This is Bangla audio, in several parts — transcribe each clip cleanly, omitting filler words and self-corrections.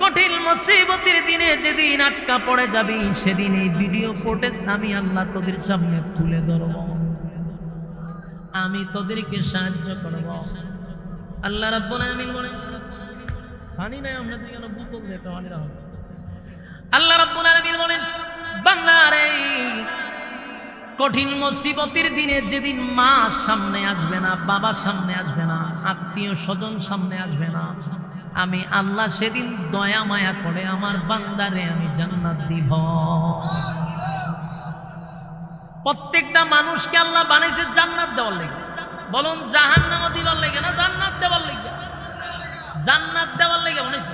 কঠিন মুসিবতের দিনে যেদিন আটকা পড়ে যাবি, সেদিন এই ভিডিও ফুটেজ আমি আল্লাহ তোদের সামনে তুলে ধরব, আমি তোদেরকে সাহায্য করব। আল্লাহ রাব্বুল আলামিন বলেন, পানি নাই আপনাদের কেন বোতল দিয়ে পানি রাখো। আল্লাহ রাব্বুল আলামিন বলেন, বান্দারে কঠিন মুসিবতের দিনে যেদিন মা সামনে আসবে না, বাবা সামনে আসবে না, আত্মীয় স্বজন সামনে আসবে না, আমি আল্লাহ সেদিন দয়া মায়া করে আমার বান্দারে আমি জান্নাত দিব। প্রত্যেকটা মানুষকে আল্লাহ বানাইছে জান্নাত দেওয়ার লেগে। বলুন জাহান্নাম দিবার লেগে না জান্নাত দেওয়ার লেগে? জান্নাত দেওয়ার লেগে বানাইছে।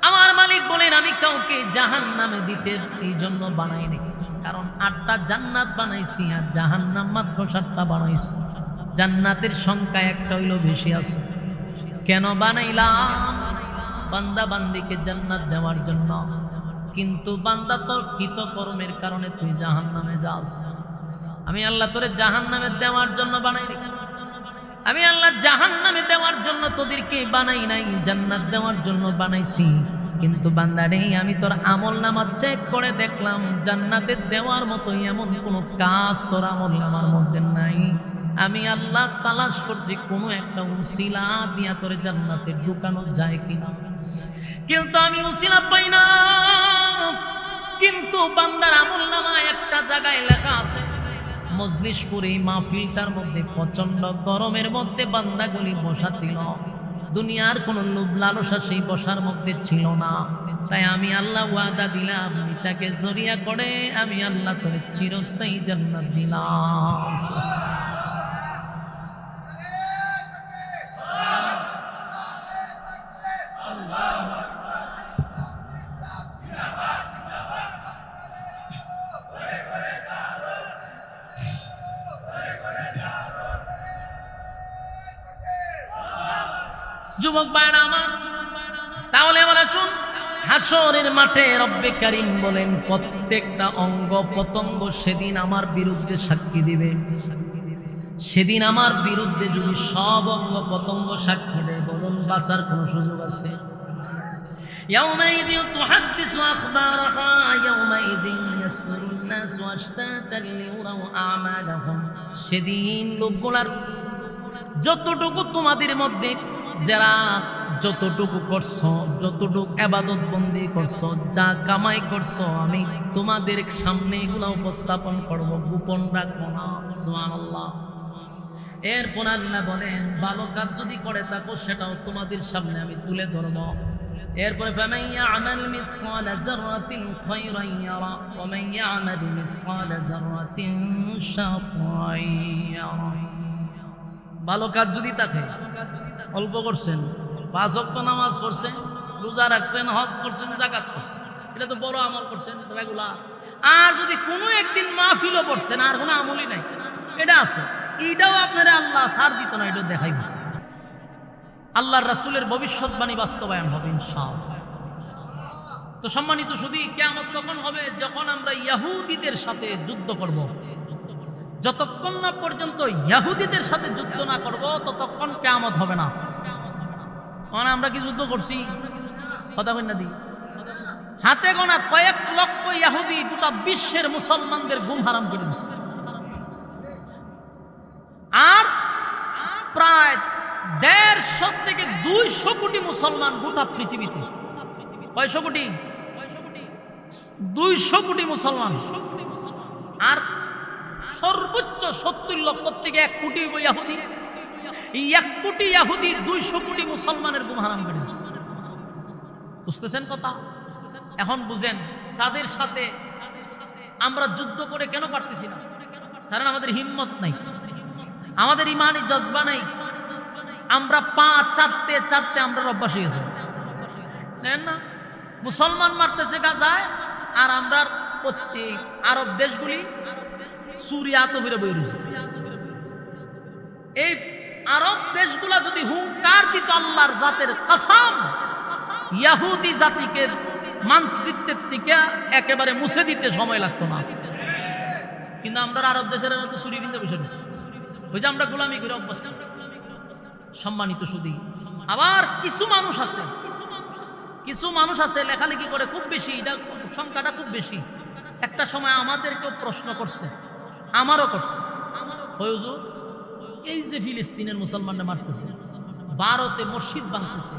আমার মালিক বলেন, আমি কাউকে জাহান্নামে দিতে এই জন্য বানাইনি, কারণ 8টা জান্নাত বানাইছি আর জাহান্নাম মাত্র 7টা বানাইছি। জান্নাতের সংখ্যা একটা হইল বেশি আছে। কেন বানাইলাম? বান্দা বান্দিকে জান্নাত দেওয়ার জন্য। কিন্তু বান্দা তোর কৃতকর্মের কারণে তুই জাহান্নামে যাস। আমি আল্লাহ তোরে জাহান্নামে দেওয়ার জন্য বানাইনি। আমি আল্লাহ জাহান্নামে দেওয়ার জন্য তোদেরকে বানাই নাই, জান্নাত দেওয়ার জন্য বানাইছি। কিন্তু বান্দারে আমি তোর আমল নামা চেক করে দেখলাম, জান্নাতে দেওয়ার মতো এমন কোনো কাজ তোর আমল নামার মধ্যে নাই। আমি আল্লাহ তালাশ করছি কোনো একটা উসিলা দিয়া তোর জান্নাতে ঢুকানো যায় কিনা, কিন্তু আমি উসিলা পাই না। কিন্তু বান্দার আমল নামা একটা জায়গায় লেখা আছে, মজলিশপুর এই মাহফিলটার মধ্যে প্রচন্ড গরমের মধ্যে বান্দাগুলি বসা ছিল। দুনিয়ার কোনো লোভ লালসা সেই বসার মধ্যে ছিল না। তাই আমি আল্লাহ ওয়াদা দিলাম, এটাকে জরিয়া করে আমি আল্লাহ তোর চিরস্থায়ী জান্নাত দিলাম। যুবক ভাইরা আমার, তাহলে বলে শুন, হাসরের মাঠে রব্বে কারীম বলেন, প্রত্যেকটা অঙ্গ প্রত্যঙ্গ সেদিন আমার বিরুদ্ধে সাক্ষী দিবে। সেদিন আমার বিরুদ্ধে যদি সব অঙ্গ প্রত্যঙ্গ সাক্ষী দেয়, বলুন বাঁচার কোনো সুযোগ আছে? ইয়াউমাইযিন তুহাদ্দিসু আখবারাহা ইয়াউমাইযিন ইয়াসদুরুন নাসু আশতাতান লিউরাউ আমালাহুম। সেদিন লোকগুলার যতটুকু তোমাদের মধ্যে যারা যতটুকু করছো, যতটুকু ইবাদত বন্দি করছো, যা কামাই করছো, আমি তোমাদের সামনে এগুলো উপস্থাপন করব, গোপন রাখবো না। সুবহানাল্লাহ। এরপর আল্লাহ বলেন, ভালো কাজ যদি করে থাকো সেটাও তোমাদের সামনে আমি তুলে ধরব। এরপরে ফামান ইয়ামাল মিসকালা যাররাতিন খায়রান ইয়ারা ওয়া মান ইয়ামাল মিসকালা যাররাতিন শাররান ইয়ারা। ভালো কাজ যদি থাকে, অল্প করছেন, 5 ওয়াক্ত নামাজ পড়ছেন, রোজা রাখছেন, হজ করছেন, যাকাত করছেন, এটা তো বড় আমল করছেন রেগুলার। আর যদি কোনো একদিন মাহফিলও পড়ছেন আর কোনো আমলই নাই, এটা আছে, এইটাও আপনারা আল্লাহ ছাড় দিত না, এটা দেখাইব। আল্লাহর রাসূলের ভবিষ্যৎবাণী বাস্তবায়ন হবে ইনশাআল্লাহ। তো সম্মানিত শুধু কিয়ামত কখন হবে? যখন আমরা ইহুদিদের সাথে যুদ্ধ করব। যতক্ষণ না পর্যন্ত ইহুদিদের সাথে যুদ্ধ না করব, ততক্ষণ কিয়ামত হবে না। মানে আমরা কি যুদ্ধ করছি? কথা কই না দি, হাতে গোনা কয়েক লক্ষ ইহুদি গোটা বিশ্বের মুসলমানদের ঘুম হারাম করে দিচ্ছে। আর প্রায় 150 থেকে 200 কোটি মুসলমান গোটা পৃথিবীতে। কয়শো কোটি? 200 কোটি মুসলমান। আর সর্বোচ্চ 70 লক্ষ থেকে 1 কোটি ইহুদি। এই 1 কোটি ইহুদি 200 কোটি মুসলমানের ঘুম হারাম করে দিচ্ছে। বুঝতেছেন কথা? এখন বুঝেন, তাদের সাথে আমরা যুদ্ধ করে কেন পারতেছি না? কারণ আমাদের হিম্মত নাই, আমাদের ইমানি জজবা নাই। আমরা পা চাটতে চাটতে আমরা অভ্যাস হয়ে গেছি। দেখেন না, মুসলমান মারতেছে গাজায়, আর আমরা আরব দেশগুলি সুরিয়া তো ফিরে বই রয়েছে। এই আরব দেশগুলা যদি হুঙ্কার দিত আল্লাহর জাতের কসম, ইহুদি জাতিকে মানচিত্রের থেকে একেবারে মুছে দিতে সময় লাগতো না। কিন্তু আমরা আরব দেশের মতো সুরি কিনতে বসে রয়েছি, ওই যে আমরা গোলামি করে অভ্যস্ত। সম্মানিত শুধু আবার কিছু মানুষ আছে কিছু মানুষ আছে লেখালেখি করে খুব বেশি, এটা সংখ্যাটা খুব বেশি। একটা সময় আমাদেরকেও প্রশ্ন করছে, আমারও করছে, হুজুর এই যে ফিলিস্তিনের মুসলমানরা মারতেছে, ভারতে মসজিদ ভাঙতেছে,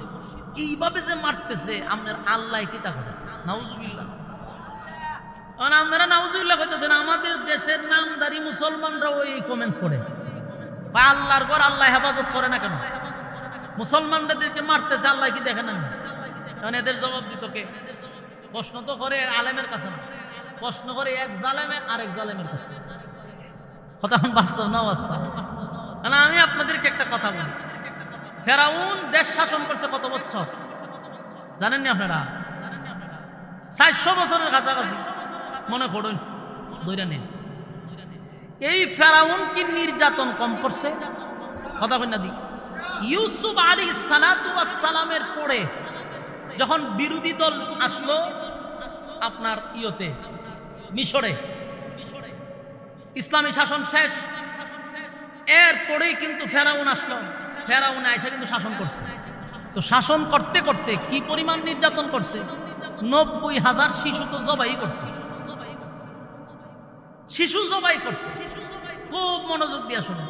এইভাবে যে মারতেছে, আপনার আল্লাহ কি তা করে? নাউজুবিল্লাহ। আপনারা নাউজুবিল্লাহ কইতেছেন, আমাদের দেশের নামদারি মুসলমানরাও এই কমেন্টস করে, আল্লাহর ঘর আল্লাহ হেফাজত করে না কেন? মুসলমানদেরকে মারতেছে, আল্লাহ কি দেখে না? কারণ এদের জবাব দিত কে? প্রশ্ন তো করে আলেমের কাছে না, প্রশ্ন করে এক জালেমের আরেক জালেমের কাছে। কথা বাস্তব না বাস্তব? আমি আপনাদেরকে একটা কথা বলি, ফেরাউন দেশ শাসন করছে কত বছর জানেননি আপনারা? 400 বছরের কাছাকাছি মনে করুন, ধরে নেন। এই ফেরাউন কি নির্যাতন কম করছে? কথা কই না দি। ইউসুফ আলাইহিস সালাতু ওয়াস সালামের পরে যখন বিরোধী দল আসলো আপনার ইয়তে মিশরে, ইসলামী শাসন শেষ, এরপরেই কিন্তু ফেরাউন আসলো। ফেরাউন এসে কিন্তু শাসন করছে। তো শাসন করতে করতে কি পরিমাণ নির্যাতন করছে? 90,000 শিশু তো জবাই করছে, শিশু জবাই করছে। খুব মনোযোগ দিয়ে শুনুন,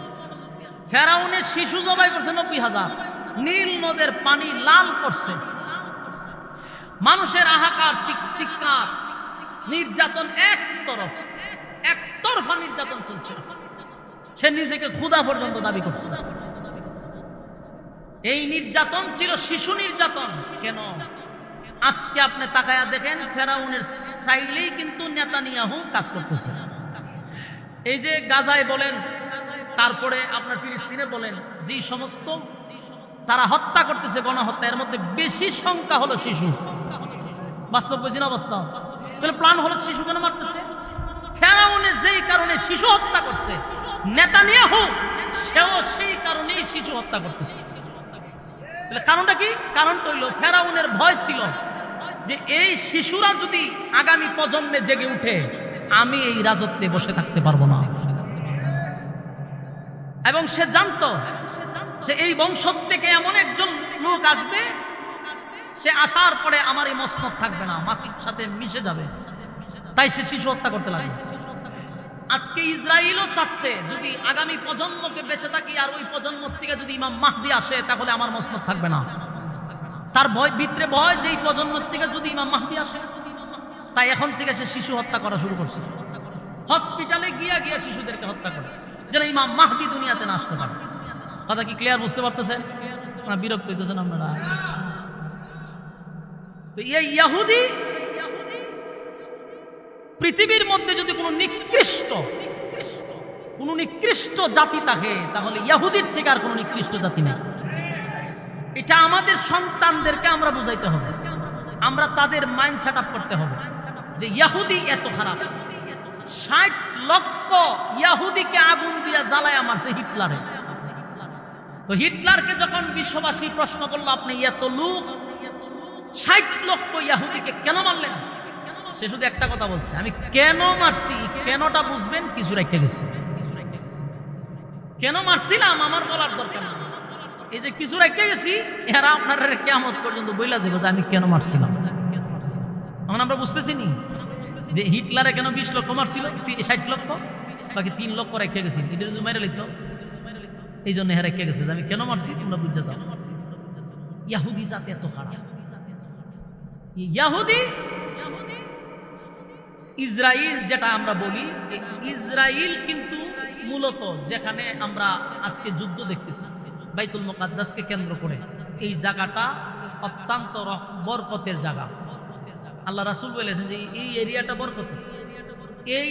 ফেরাউনের শিশু জবাই করছে 90,000। নীল নদের পানি লাল করছে, মানুষের হাহাকার, চিৎকার, নির্যাতন একতরফা নির্যাতন চলছে। সে নিজেকে খোদা পর্যন্ত দাবি করছে। এই নির্যাতন ছিল শিশু নির্যাতন। কেন? আজকে আপনি তাকায়া দেখেন, ফেরাউনের স্টাইলেই কিন্তু নেতানিয়াহু কাজ করতেছে। এই যে গাজায় বলেন, তারপরে আপনার ফিলিস্তিনে বলেন, যে সমস্ত তারা হত্যা করতেছে, গণহত্যা, এর মধ্যে বেশি সংখ্যা হলো শিশু। বাস্তব বুঝি না বাস্তব? তাহলে প্ল্যান হলো শিশু কেন মারতেছে? ফেরাউনে যেই কারণে শিশু হত্যা করছে, নেতানিয়াহু সেও সেই কারণেই শিশু হত্যা করতেছে। কারণটা কি? কারণটা হইল ফেরাউনের ভয় ছিল যে এই শিশুরা যদি আগামী প্রজন্মে জেগে উঠে, আমি এই রাজত্বে বসে থাকতে পারবো না। এবং সে জানতো যে এই বংশ থেকে এমন একজন লোক আসবে, সে আসার পরে আমার এই মসনদ থাকবে না, মাটির সাথে মিশে যাবে। তাই সে শিশু হত্যা করতে লাগে। আজকে ইসরায়েলও চাচ্ছে যদি আগামী প্রজন্মকে বেঁচে থাকি, আর ওই প্রজন্ম থেকে যদি ইমাম মাহদি আসে, তাহলে আমার মসনদ থাকবে না। তার ভয়, ভিতরে ভয় যে এই প্রজন্ম থেকে যদি ইমাম মাহদি আসে, তাই এখন থেকে সে শিশু হত্যা করা শুরু করছে। হসপিটালে গিয়া গিয়া শিশুদেরকে হত্যা করে, যেন ইমাম মাহদি দুনিয়াতে না আসতে পারে। কথা কি ক্লিয়ার বুঝতে পারতেছেন না? বিরক্ত হইতেছেন আপনারা? তো এই ইহুদি পৃথিবীর মধ্যে যদি কোনো নিকৃষ্ট জাতি থাকে, তাহলে ইহুদির থেকে আর কোনো নিকৃষ্ট জাতি নেই। এটা আমাদের সন্তানদেরকে আমরা বুঝাইতে হবে, আমরা তাদের মাইন্ড সেট আপ করতে হবে যে ইহুদি এত খারাপ। 60 লক্ষ ইহুদিকে আগুন দিয়া জ্বালায়া মারছে হিটলারে। তো হিটলারকে যখন বিশ্ববাসী প্রশ্ন করলো, আপনি এত লোক 60 লক্ষ ইহুদিকে কেন মারলেন? সে শুধু একটা কথা বলছে, আমি কেন মারছি, কেনটা বুঝবেন, কিছু রেখে গেছি। কেন মারছিলাম আমার বলার দরকার নেই, এই যে কিছু রেখে গেছি, এরা আপনার কিয়ামত পর্যন্ত বইলা যাবে যে আমি কেন মারছিলাম। এখন আমরা বুঝতেছি নি যে হিটলারে কেন 20 লক্ষ মারছিল, 60 লক্ষ, বাকি 3 লক্ষ রেখে গেছি। এটা যদি মেরে লিখত, এই জন্য হ্যাঁ রেখে গেছে যে আমি কেন মারছি, তোমরা বুঝে যাও। ইহুদি জাতি এত খারাপ। ইহুদি ইসরায়েল, যেটা আমরা বলি যে ইসরায়েল কিন্তু মূলত যেখানে আমরা আজকে যুদ্ধ দেখতেছি, বাইতুল মুকাদ্দাসকে কেন্দ্র করে, এই জায়গাটা অত্যন্ত বরকতের জায়গা। আল্লাহ রাসূল বলেছেন যে এই এরিয়াটা বরকতের। এই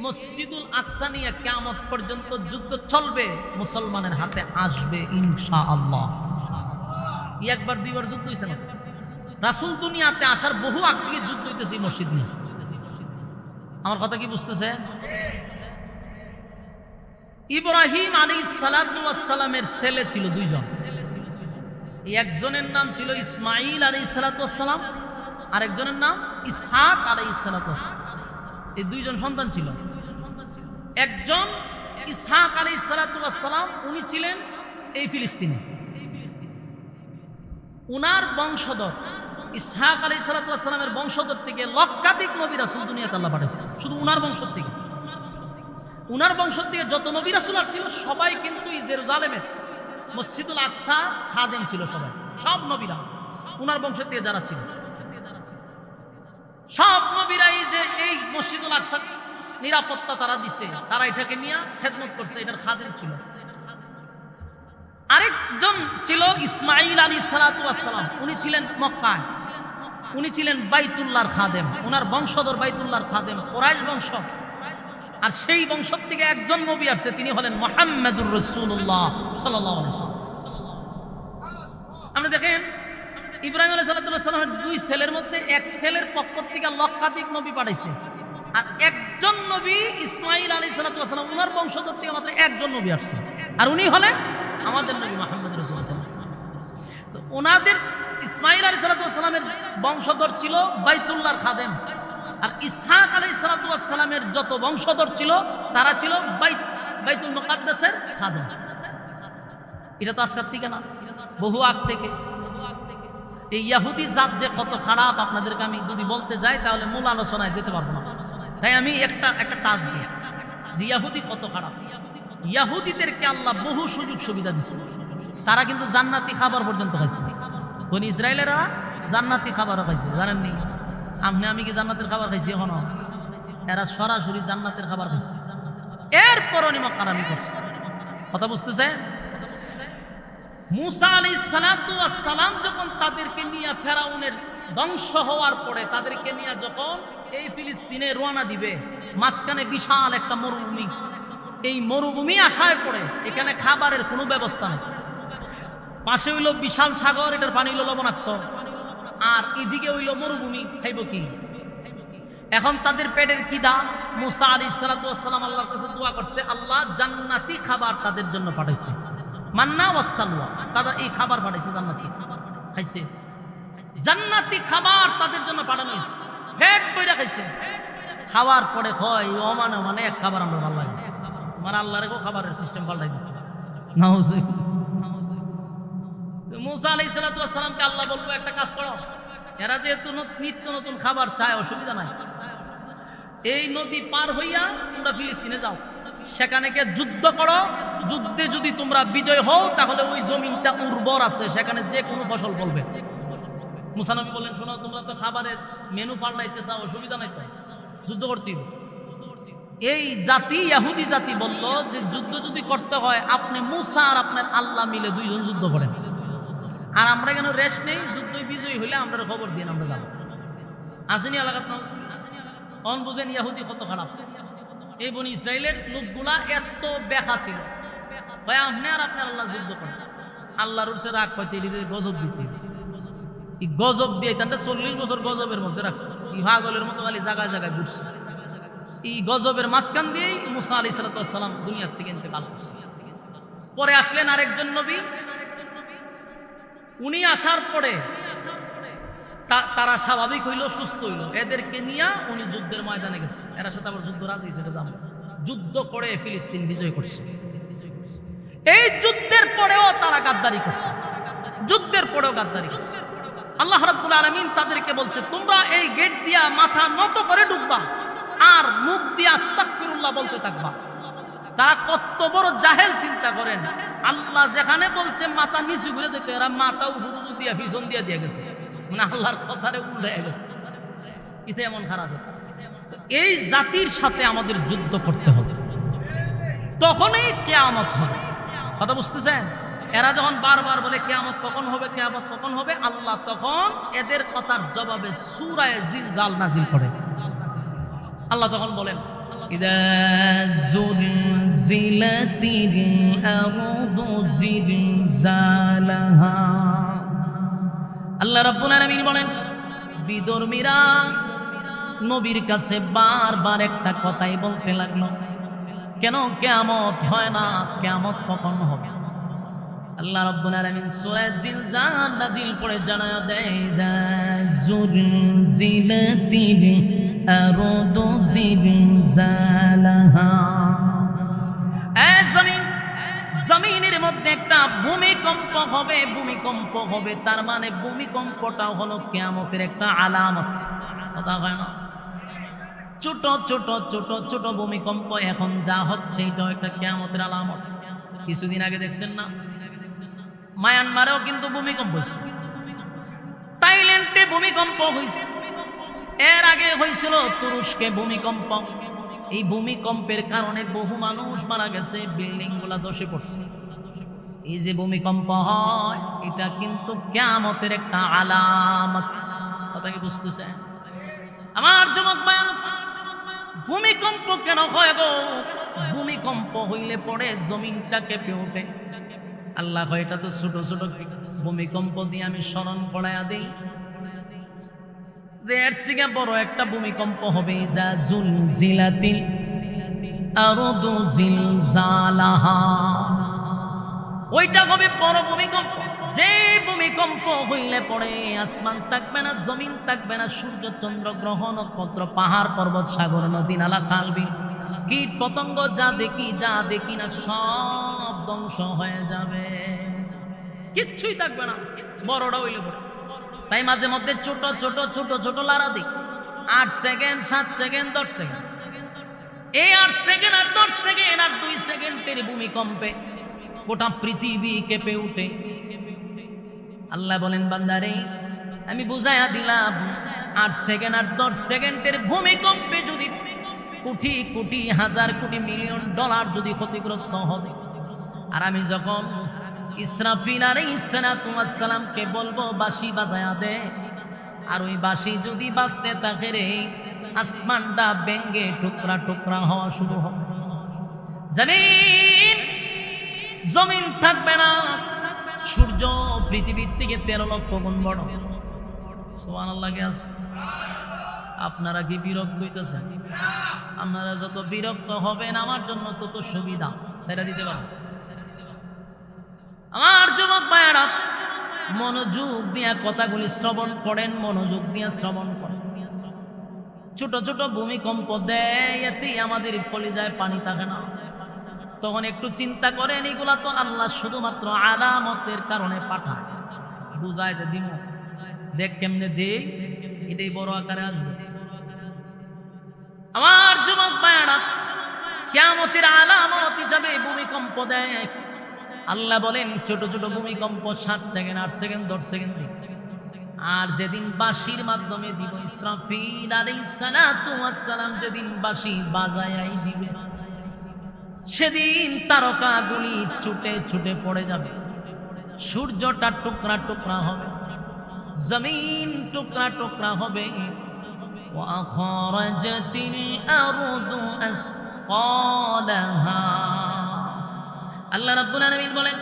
মসজিদুল আকসা নিয়ে কিয়ামত পর্যন্ত যুদ্ধ চলবে, মুসলমানের হাতে আসবে ইনশাআল্লাহ। একবার দুইবার যুদ্ধ হয়েছে না? রাসূল দুনিয়াতে আসার বহু আগ থেকে যুদ্ধ হইতেছে এই মসজিদ নিয়ে। আমার কথা কি বুঝতেছে? ইব্রাহিম আলাইহিস সালাতু ওয়াস সালামের ছেলে ছিল 2 জন। একজনের নাম ছিল ইসমাঈল আলাইহিস সালাতু ওয়াস সালাম, আরেকজনের নাম ইসহাক আলাইহিস সালাতু ওয়াস সালাম। এই 2 জন সন্তান ছিল। একজন ইসহাক আলাইহিস সালাতু ওয়াস সালাম, উনি ছিলেন এই ফিলিস্তিনে। উনার বংশধর ইসহাক আলাইহিস সালাতু ওয়াস সালামের বংশধর থেকে লক্ষাধিক নবী রাসূল দুনিয়াতে আল্লাহ পাঠাইছে, শুধু উনার বংশ থেকে। উনার বংশ থেকে যত নবী রাসূল আসছিল সবাই কিন্তু জেরুজালেমের মসজিদুল আকসা খাদেম ছিল, সবাই, সব নবীরা উনার বংশ থেকে যারা ছিল, সব নবীরাই যে এই মসজিদুল আকসার নিরাপত্তা তারা দিছে, তারা এটাকে নিয়ে খেদমত করছে, এটার খাদেম ছিল। আরেকজন ছিল ইসমাঈল আলাইহিস সালাতু ওয়াস সালাম, উনি ছিলেন মক্কায়, উনি ছিলেন বাইতুল্লাহর খাদেম, ওনার বংশধর বাইতুল্লাহর খাদেম, কুরাইশ বংশ। আর সেই বংশ থেকে একজন নবী আসছে, তিনি হলেন মুহাম্মাদুর রাসূলুল্লাহ সাল্লাল্লাহু আলাইহি ওয়াসাল্লাম। আমরা দেখেন ইব্রাহিম আলাইহিস সালামের দুই ছেলের মধ্যে এক ছেলের পক্ষ থেকে লক্ষাধিক নবী পাঠাইছে, আর একজন নবী ইসমাঈল আলাইহিস সালাম, ওনার বংশধর থেকে মাত্র একজন নবী আসছে, আর উনি হলেন আমাদের নবী মুহাম্মদ রাসূলুল্লাহ সাল্লাল্লাহু আলাইহি ওয়াসাল্লাম। তো ওনাদের ইসমাঈল আলাইহিস সালামের বংশধর ছিল বাইতুল্লাহর খাদেম, আর ইসহাক আলাইহিস সালামের যত বংশধর ছিল তারা ছিল বাইতুল মুকাদ্দাসের খাদেম। এটা তো আজকাল থেকে না, বহু আগ থেকে। এই ইহুদি জাত যে কত খারাপ আপনাদেরকে আমি যদি বলতে যাই তাহলে মূল আলোচনায় যেতে পারবো না, তাই আমি একটা টাচ দিই যে ইহুদি কত খারাপ। ইহুদিদেরকে আল্লাহ বহু সুযোগ সুবিধা দিছে, তারা কিন্তু জান্নাতি খাবার পর্যন্ত খাইছে। বনি ইসরায়েলেরা জান্নাতি খাবারও খাইছে, জানেননি? আমি কি জান্নাতের খাবার খাইছি এখনো? এরা সরাসরি জান্নাতের খাবার খাইছে, এরপর নিমকারামি করছে। কথা বুঝতেছে? মুসা আলাইহিস সালাতু ওয়াস সালাম যখন তাদেরকে নিয়ে ফেরাউনের ধ্বংস হওয়ার পরে তাদেরকে নিয়ে যখন এই ফিলিস্তিনে রওনা দিবে, মাঝখানে বিশাল একটা মরুভূমি, এই মরুভূমি আসার পরে এখানে খাবারের কোনো ব্যবস্থা নেই, পাশে হইল বিশাল সাগর, এটার পানি হইল লবণাক্ত, আর এদিকে হইল মরুভূমি, খাইব কি? এখন তাদের পেটের খিদা। মুসা আলাইহিস সালাতু ওয়াস সালাম আল্লাহর কাছে দোয়া করছে, আল্লাহ জান্নাতি খাবার তাদের জন্য পাঠাইছে, মান্না ওয়াস সালওয়া, তাদের এই খাবার পাঠাইছে, জান্নাতি খাইছে, জান্নাতি খাবার তাদের জন্য পাঠানো হয়েছে, পেট পয়রা খাইছে। খাওয়ার পরে হয় মানে এক খাবার আমরা ভালো লাগে, তোমার আল্লাহর খাবারের সিস্টেম পাল্টাই দিচ্ছে। মুসা আলাইহিস সালাতু ওয়াস সালামকে আল্লাহ বলবো একটা কাজ করো, এরা যেহেতু নিত্য নতুন খাবার চায়, অসুবিধা নাই, এই নদী পার হইয়া তোমরা ফিলিস্তিনে যাও, সেখানে গিয়ে যুদ্ধ করো, যুদ্ধে যদি তোমরা বিজয় হও তাহলে ওই জমিনটা উর্বর আছে, সেখানে যে কোনো ফসল ফলবে। মুসা নবী বললেন, শোনো, তোমরা তো খাবারের মেনু পাল্টাইতে চাও, অসুবিধা নাই, তো যুদ্ধ করতে। এই জাতি, ইহুদি জাতি বলল যে যুদ্ধ যদি করতে হয় আপনি মুসা আর আপনার আল্লাহ মিলে দুইজন যুদ্ধ করেন, আর আমরা কেন রেস্ট নেই, যুদ্ধ বিজয়ী হইলে আমরা খবর দিন, আমরা যাবো। আসেনি এলাকাত না অন বুঝেন ইহুদি কত খারাপ। এই বনি ইসরায়েলের লোকগুলা এত বেখা ছিল, ভাই আপনি আর আপনার আল্লাহ যুদ্ধ করেন, আল্লাহর উপরে রাগ পাইতে গজব দিতে, এই গজব দিয়ে তাদের 40 বছর গজবের মধ্যে রাখছে, ইহাগলের মতো খালি জায়গায় জায়গায় ঘুরছে। এই গজবের মাঝখান দিয়েই মুসা আলাইহিস সালাম দুনিয়া থেকে ইন্তেকাল করছে। পরে আসলেন আরেকজন নবী, উনি আসার পরে তারা স্বাভাবিক হইল, সুস্থ হইল, এদেরকে নিয়ে উনি যুদ্ধের ময়দানে গেছে, এরা সাথে আবার যুদ্ধ রাজি হয়েছে, যুদ্ধ করে ফিলিস্তিন বিজয় করছে। এই যুদ্ধের পরেও তারা গাদ্দারি করছে, যুদ্ধের পরেও গাদ্দারি করছে। আল্লাহ রাব্বুল আলামিন তাদেরকে বলছে, তোমরা এই গেট দিয়া মাথা নত করে ঢুকবা আর মুখ দিয়ে আস্তাগফিরুল্লাহ বলতে থাকবা। তারা কত বড় জাহেল চিন্তা করেন, আল্লাহ যেখানে বলছে মাথা নিচু করে যেতে, এরা মাথা উপর দিয়া পিছন দিয়া দিয়ে গেছে, মানে আল্লাহর কথারে উল্টে গেছে। এটা এমন খারাপ। তো এই জাতির সাথে আমাদের যুদ্ধ করতে হবে, তখনই কিয়ামত হবে। কথা বুঝতেছেন? এরা যখন বারবার বলে কিয়ামত কখন হবে, কিয়ামত কখন হবে, আল্লাহ তখন এদের কথার জবাবে সূরা জিলজাল নাজিল করে। আল্লাহ তখন বলেন, ইদা যুলজিলাতিল আরদু জিলজালাহা। আল্লাহ রাব্বুল আলামিন বলেন, বিধর্মীরা নবীর কাছে বারবার একটা কথাই বলতে লাগলো, কেন কিয়ামত হয় না, কিয়ামত কখন হবে? আল্লাহ রাব্বুল আলামিন সূরা জিলজাল নাজিল করে জানায়া দেয়, যা যুলজিলাতিল আরদু জিলজালাহা। এ জমিন জমিনের মধ্যে একটা ভূমিকম্প হবে, ভূমিকম্প হবে, তার মানে ভূমিকম্পটা হলো কিয়ামতের একটা আলামত। কথা হয় না? ছোট ছোট ছোট ছোট ভূমিকম্প এখন যা হচ্ছে এটাও একটা কিয়ামতের আলামত। কিছুদিন আগে দেখছেন না, মায়ানমারেও কিন্তু ভূমিকম্প হয়েছে, থাইল্যান্ডে ভূমিকম্প হয়েছে, এর আগে হয়েছিল তুরস্কে ভূমিকম্প। এই ভূমিকম্পের কারণে বহু মানুষ মারা গেছে, বিল্ডিং গুলা ধসে পড়ছে। এই যে ভূমিকম্প হয় এটা কিন্তু কিয়ামতের একটা আলামত। কথা কি বুঝতেছে আমার যুবক ভাই? ভূমিকম্প কেন হয় গো? ভূমিকম্প হইলে পরে জমিনটা কেঁপে ওঠে। আল্লাহ কয় এটা তো ছোট ছোট ভূমিকম্প দিয়ে আমি স্মরণ করাইয়া দেই, যে এর থেকে বড় একটা ভূমিকম্প হবে। যা জুলজিলাতিল আরদু জিলজালাহা, ওইটা হবে বড় ভূমিকম্প। যে ভূমিকম্প হইলে পড়ে আসমান থাকবে না, জমিন থাকবে না, সূর্য চন্দ্র গ্রহ নক্ষত্র পাহাড় পর্বত সাগর নদী নালা খাল বিল কীট পতঙ্গ যা দেখি না সব ধ্বংস হয়ে যাবে, কিচ্ছুই থাকবে না বড়টা হইলে পড়ে। তাই মাঝে মধ্যে ছোট ছোট ছোট ছোট লারা দিক 8 সেকেন্ড 7 সেকেন্ড 10 সেকেন্ড, এই 8 সেকেন্ড আর 10 সেকেন্ড আর 2 সেকেন্ডের ভূমিকম্পে গোটা পৃথিবী কেঁপে উঠে। আল্লাহ বলেন বান্দারে আমি বুঝাইয়া দিলাম, 8 সেকেন্ড আর 10 সেকেন্ডের ভূমিকম্পে যদি কোটি কোটি হাজার কোটি মিলিয়ন ডলার যদি ক্ষতিগ্রস্ত হবে, আর আমি যখন ইসরাফিল আলাইহিস সালামকে বলবো বাঁশি বাজায়া দে, আর ওই বাঁশি যদি বাজতে থাকে রে আসমানটা ভেঙে টুকরা টুকরা হওয়া শুরু হবে, জমিন থাকবে না, সূর্য পৃথিবীর থেকে 13 লক্ষ গুণ বড়। সুবহানাল্লাহ। আছে আপনারা কি বিরক্ত হইতেছেন? আপনারা যত বিরক্ত হবেন আমার জন্য তত সুবিধা, ছেড়ে দিতে পারবেন। আমার যুবক ভাইয়েরা মনোযোগ দিয়া কথাগুলি শ্রবণ করেন, মনোযোগ দিয়া শ্রবণ করেন। ছোট ছোট ভূমিকম্প দেয়, এতেই আমাদের কলিজায় পানি থাকে না। তখন একটু চিন্তা করেন, এগুলা তো আল্লাহ শুধুমাত্র আলামতের কারণে পাঠায়, বুঝায় যে দিমো দেখ কেমনে দেই, এটাই বড় আকারে আসবে। আমার যুবক ভাইয়েরা কিয়ামতের আলামত হিসাবে ভূমিকম্প দেয়। আল্লাহ বলেন ছোট ছোট ভূমিকম্প 7 সেকেন্ড 8 সেকেন্ড 10 সেকেন্ড। আর যেদিন বাঁশির মাধ্যমে দিব, ইসরাফিল আলাইহিস সালাম যেদিন বাঁশি বাজায়াই দিবে, সেদিন তারকাগুলি ছুটে ছুটে পড়ে যাবে, সূর্যটা টুকরা টুকরা হবে, জমিন টুকরা টুকরা হবে। ওয়াখরাজাতিল আরদু আসকালাহা, আল্লাহ রাব্বুল আলামিন বলেন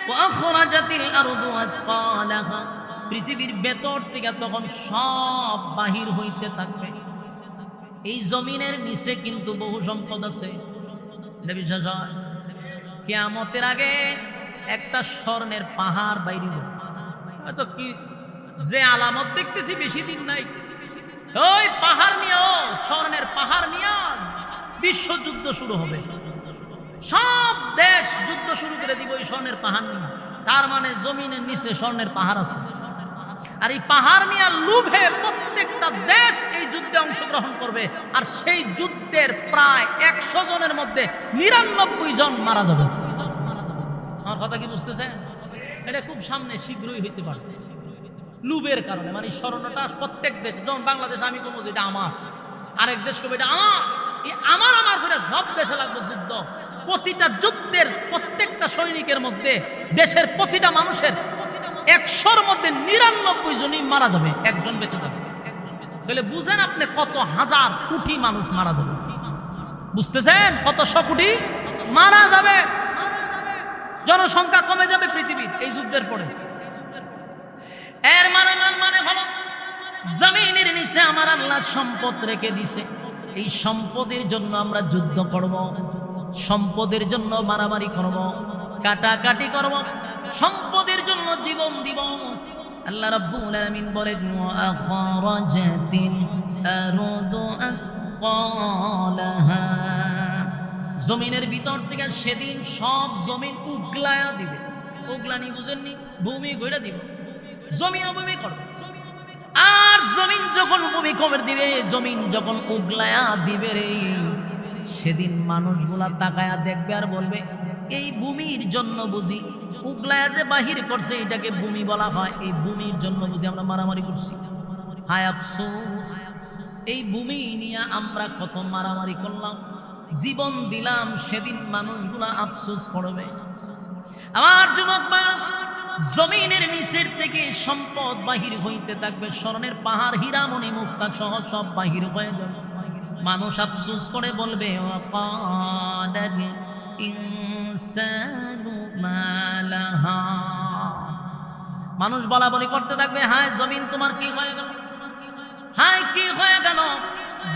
ওয়াখরাজাতিল আরদু আসকালাহা, পৃথিবীর ভেতর থেকে তখন সব বাহির হইতে থাকবে। এই জমিনের নিচে কিন্তু বহু সম্পদ আছে, এটা বিশ্বাস হয়। কিয়ামতের আগে একটা স্বর্ণের পাহাড় বাইরে হবে। হয়তো কি যে আলামত দেখতেছি বেশি দিন নাই, ওই পাহাড় নিয়েও, স্বর্ণের পাহাড় নিয়ে বিশ্বযুদ্ধ শুরু হবে। সব দেশ যুদ্ধ শুরু করে দিব ওই স্বর্ণের পাহাড় নিয়ে। তার মানে জমিনের নিচে স্বর্ণের পাহাড় আছে, আর এই পাহাড় নিয়ে লুভে প্রত্যেকটা দেশ এই যুদ্ধে অংশগ্রহণ করবে। আর সেই যুদ্ধের প্রায় 100 জনের মধ্যে 99 জন মারা যাবে। আমার কথা কি বুঝতেছেন? এটা খুব সামনে শীঘ্রই হইতে পারে, লুভের কারণে। মানে স্মরণটা প্রত্যেক দেশ, যেমন বাংলাদেশ আমি কমো যেটা আমার, আরেক দেশ কবে এটা আমার, আমার আমার করে সব দেশে লাগবে যুদ্ধ। প্রতিটা যুদ্ধের প্রত্যেকটা সৈনিকের মধ্যে দেশের প্রতিটা মানুষের 100-র মধ্যে 99 জনই মারা যাবে, একজন বেঁচে যাবে। তাহলে বুঝেন আপনি কত হাজার কোটি মানুষ মারা যাবে। বুঝতেছেন? কত 100 কোটি মারা যাবে, জনসংখ্যা কমে যাবে পৃথিবীর এই যুদ্ধের পরে। এর মানে হলো জমিনের নিচে আমার আল্লাহ সম্পদ রেখে দিছে, এই সম্পদের জন্য আমরা যুদ্ধ করব, সম্পদের জন্য মারামারি করব, কাটাকাটি করব, সম্পদের জন্য জীবন দিব। আল্লাহ রাব্বুল আলামিন বলেন আখরাজাতিল আরদু আসকালাহা, জমিনের ভিতর থেকে সেদিন সব জমিন উগলায়া দিবে। উগলানি বুঝেননি? ভূমি গইরা দিব, জমিও ভূমি করবে। আর জমিন যখন ভূমি কবর দিবে, জমিন যখন উগলায়া দিবে রে, সেদিন মানুষগুলা তাকায়া দেখবে আর বলবে এই ভূমির জন্য বুঝি উগলায়া যে বাহির করছে এটাকে ভূমি বলা হয়, এই ভূমির জন্য বুঝি আমরা মারামারি করছি। হায় আফসোস, এই ভূমি নিয়ে আমরা কত মারামারি করলাম, জীবন দিলাম, সেদিন মানুষগুলা আফসোস করবে। আমার যুবক ভাইরা, জমিনের নিচের থেকে সম্পদ বাহির হইতে থাকবে, স্বর্ণের পাহাড়, হীরামণি মুক্তা সহ সব বাহির হয়ে যাবে। মানুষ আফসোস করে বলবে ওয়াকাদাল ইনসানু মা লাহা। মানুষ বলা বলি করতে থাকবে, হায় জমিন তোমার কি হয়ে গেল, হায় কি হয়ে গেল,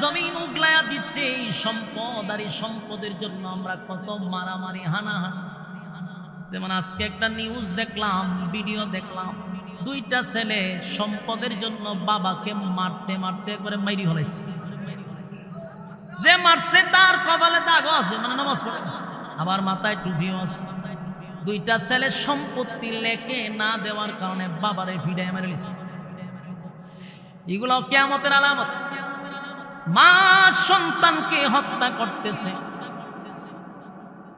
জমিন উগলায়া দিচ্ছে এই সম্পদ, আর এই সম্পদের জন্য আমরা কত মারামারি হানাহানি। যেমন আজকে একটা নিউজ দেখলাম, ভিডিও দেখলাম, দুইটা ছেলে সম্পদের জন্য বাবাকে মারতে মারতে একবারে মাইরি হলাইছে। যে মারছে তার কপালে দাগও আছে, মানে নামাজ পড়ে, আবার মাথায় টুপিও আছে। দুইটা ছেলে সম্পত্তি লেখে না দেওয়ার কারণে বাবারে ফিডাই মেরে লিছে। এগুলো কিয়ামতের আলামত। মা সন্তানকে হত্যা করতেছে।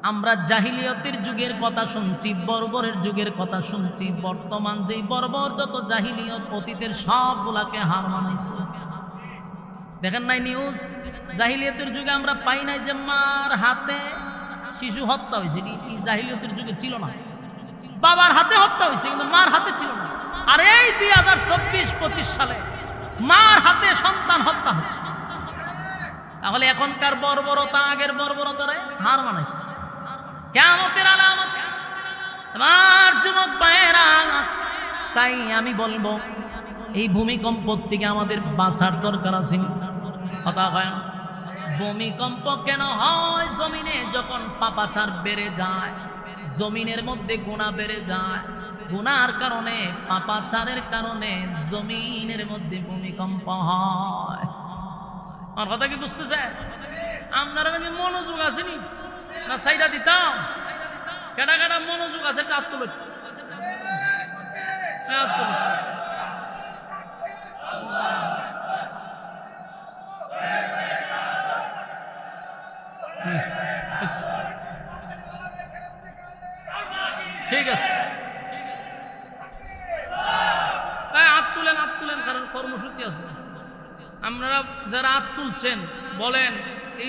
আমরা জাহিলিয়তের যুগের কথা শুনছি, বর্বরের যুগের কথা শুনছি, বর্তমান যেই বর্বর যত জাহিলিয়ত অতীতের সবগুলাকে হার মানাইছে। দেখেন নাই নিউজ? জাহিলিয়তের যুগে আমরা পাই নাই যে মার হাতে শিশু হত্যা হয়েছে, এই জাহিলিয়তের যুগে ছিল না। বাবার হাতে হত্যা হয়েছে কিন্তু মার হাতে ছিল না। আর এই 2024-25 সালে মার হাতে সন্তান হত্যা হচ্ছে। তাহলে এখনকার বর্বরতা আগের বর্বরতারে হার মানাইছে। কিয়ামতের আলামত। আমার যুবক ভাইয়েরা, তাই আমি বলবো এই ভূমিকম্প থেকে আমাদের বাঁচার দরকার আছে। কথা হয় না? ভূমিকম্প কেন হয়? জমিনে যখন পাপাচার বেড়ে যায়, জমিনের মধ্যে গুনাহ বেড়ে যায়, গুনার কারণে, পাপাচারের কারণে জমিনের মধ্যে ভূমিকম্প হয়। আমার কথা কি বুঝতেছে? আপনারা নাকি মনোযোগ আসেনি না? সাইডা দিতাম কেডা কেডা মনোযোগ আছে? হাত তুলে, হাত তুলে। ঠিক আছে, হাত তুলেন, হাত তুলেন, কারণ কর্মসূচি আছে। আপনারা যারা হাত তুলছেন বলেন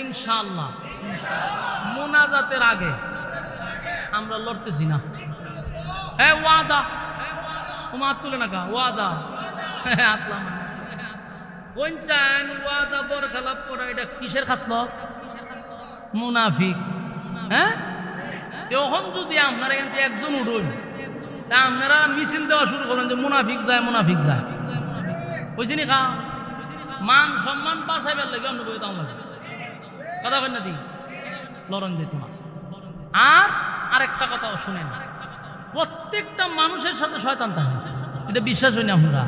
ইনশাআল্লাহ মোনাজাতের আগে আমরা লড়তেছি না। হ্যাঁ, ওয়াদা। তোমার হাত তুলে না কা? ওয়াদা। আতলাম কোন চান ওয়াদা বর খেলাপ করা, এটা কিসের খাসলত? মুনাফিক। হ্যাঁ, তখন যদি আপনারা এখান থেকে একজন উঠুন, তা আপনারা মিছিল দেওয়া শুরু করবেন যে মুনাফিক যায়, মুনাফিক যায়। বুঝিনি খা? মান সম্মান বাঁচাইবার লাগে অন্য বই দাম লাগে। কথা বলেন না দি লড়ন দিত না। আর আরেকটা কথা শুনেন, প্রত্যেকটা মানুষের সাথে শয়তান থাকে, এটা বিশ্বাস হয়নি আপনারা?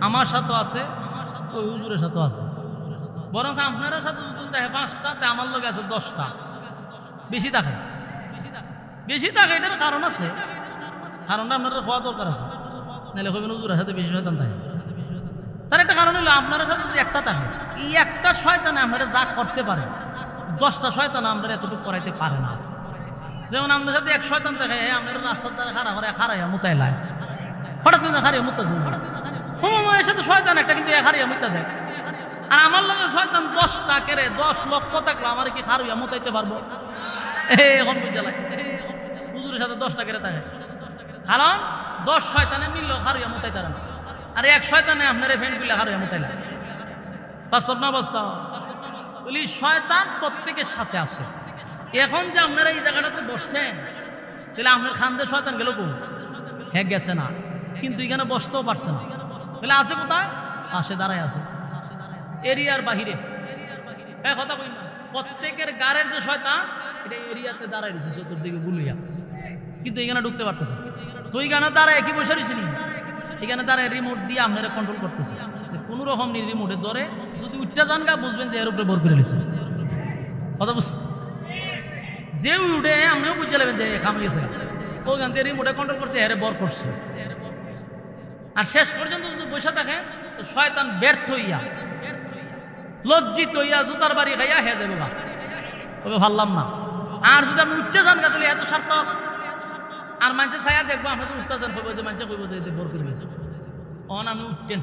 আমার সাথে আছে, ওই হুজুরের সাথে আছে, বরং আপনারা সাথে দেখে 5টা, তা আমার লোক আছে 10টা। বেশি থাকে, বেশি থাকে। এটার কারণ আছে, কারণটা আপনারা হওয়া দরকার আছে, নাহলে হইবেন হুজুরের সাথে বেশি শয়তান থাকে। তার একটা কারণ হলো আপনার সাথে যদি একটা থাকে, এই একটা শয়তানে আপনারা যা করতে পারে 10টা শয়তান আপনারা এতটুকু করাইতে পারে না। যেমন আপনার সাথে এক শয়তান থাকে, আপনার রাস্তার দ্বারা খারাইয়া মুতাই লাই, হঠাৎ করে খারিয়া মুতা চলবে। এর সাথে শয়তান একটা কিন্তু খারিয়া মুতা দেয়। আর আমার লগে শয়তান 10টা কেড়ে 10 লক্ষ থাকলো, আমার কি খারিয়া মুতাইতে পারবো? এখন বুঝে লাগে হুজুরের সাথে 10টা কেড়ে থাকে, কারণ 10 শয়তানে মিললেও খারিয়া মুতাইতে পারে না। আর এক শয়তানে আপনার ফ্যান গুলা খারিয়া মুতাইলা। বাস্তব না বাস্তব? বলি শয়তান প্রত্যেকের সাথে আসে। এখন যে আপনারা এই জায়গাটাতে বসছেন, তাহলে আপনার খান্দে শয়তান গেল কোন? হ্যাঁ, গেছে না, কিন্তু এখানে বসতেও পারছে না। তাহলে আছে কোথায়? পাশে দাঁড়ায় আছে, এরিয়ার বাহিরে। হ্যাঁ, কথা বলি না, প্রত্যেকের গাড়ের যে শয়তান, এটা এরিয়াতে দাঁড়ায় রয়েছে চতুর্দিকে গুলিয়া, কিন্তু এখানে ঢুকতে পারতেছে। তো এখানে দাঁড়ায় কি বসে রয়েছে? এখানে দাঁড়ায় রিমোট দিয়ে আপনারা কন্ট্রোল করতেছে। কোন রকম রিমোটের ধরে যদি উঠতে যান গা, বুঝবেন যে এর উপরে ভর করে নিছে। কথা বুঝতে যে উঠে আমিও বুঝে নেবেন যে খামে গেছে ওখান থেকে রিমোটে কন্ট্রোল করছে হেরে বর করছে আর শেষ পর্যন্ত যদি বসে থাকে তো শয়তান ব্যর্থ হইয়া লজ্জিত হইয়া জুতার বাড়ি খাইয়া হে যাবে বা তবে ভাবলাম না আর যদি আপনি উঠতে যান গা তাহলে এত সার্থক আর মানুষের ছায়া দেখবো আমরা তো উঠতেছেন কইব যে মানুষে কইব যে বর করবে অন আমি উঠতেন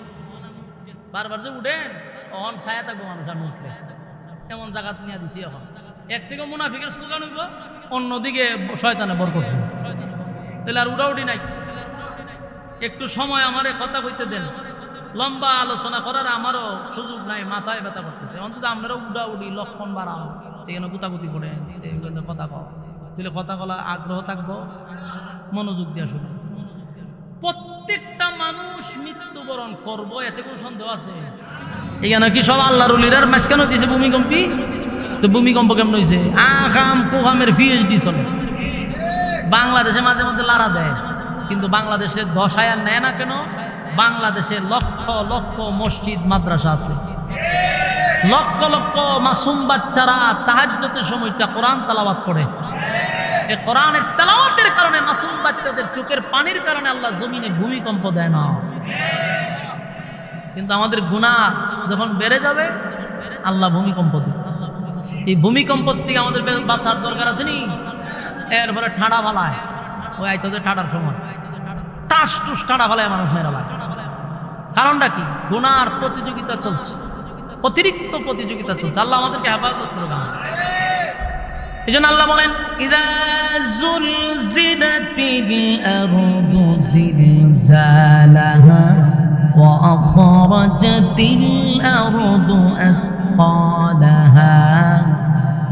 বারবার যে উঠেন অন ছায়া থাকবো মানুষ আমি উঠলে এমন জায়গা নিয়ে দিছি এখন একদিকে মুনাফিকের স্লোগান হইব অন্যদিকে শয়তানে বর করছে তাহলে আর উড়াউড়ি নাই একটু সময় আমারে কথা কইতে দেন লম্বা আলোচনা করার আমারও সুযোগ নাই মাথায় ব্যথা করতেছে অন্তত আপনারা উড়াউড়ি লক্ষণ বাড়াও এখানে গুতাগুতি করে কথা কও তাহলে কথা বলা আগ্রহ থাকবো মনোযোগ দিয়ে শুনো প্রত্যেকটা মানুষ মৃত্যুবরণ করবো এতে কোন সন্দেহ আছে এখানে কি সব আল্লাহর ওলিরার মাঝখানে দিয়েছে ভূমিকম্পী তো ভূমিকম্প কেমন হয়েছে আখাম কোহামের পিএইচডি চলে বাংলাদেশে মাঝে মধ্যে লাড়া দেয় কিন্তু বাংলাদেশে 10,000 নেয় না কেন বাংলাদেশে লক্ষ লক্ষ মসজিদ মাদ্রাসা আছে লক্ষ লক্ষ মাসুম বাচ্চারা তাহাজ্জুদের সময়টা কোরআন তেলাওয়াত করে এই কোরআনের তেলাওয়াতের কারণে মাসুম বাচ্চাদের চোখের পানির কারণে আল্লাহ জমিনে ভূমিকম্প দেয় না কিন্তু আমাদের গুনাহ যখন বেড়ে যাবে আল্লাহ ভূমিকম্প দেয় এই ভূমিকম্প থেকে আমাদের বাঁচার দরকার আছে নি এরপরে ঠাডা ফালায় ওই আইতো যে ঠাডার সময় টাস টুস ঠাডা ফালায় মানুষ মেরা লাগে কারণটা কি গুনার প্রতিযোগিতা চলছে অতিরিক্ত প্রতিযোগিতা চলছে আল্লাহ আমাদেরকে হেফাজত করবে এই জন্য আল্লাহ বলেন ইযা যুলজিলাতিল আরদু জিলজালাহা ওয়া আখরাজাতিল আরদু আসকালাহা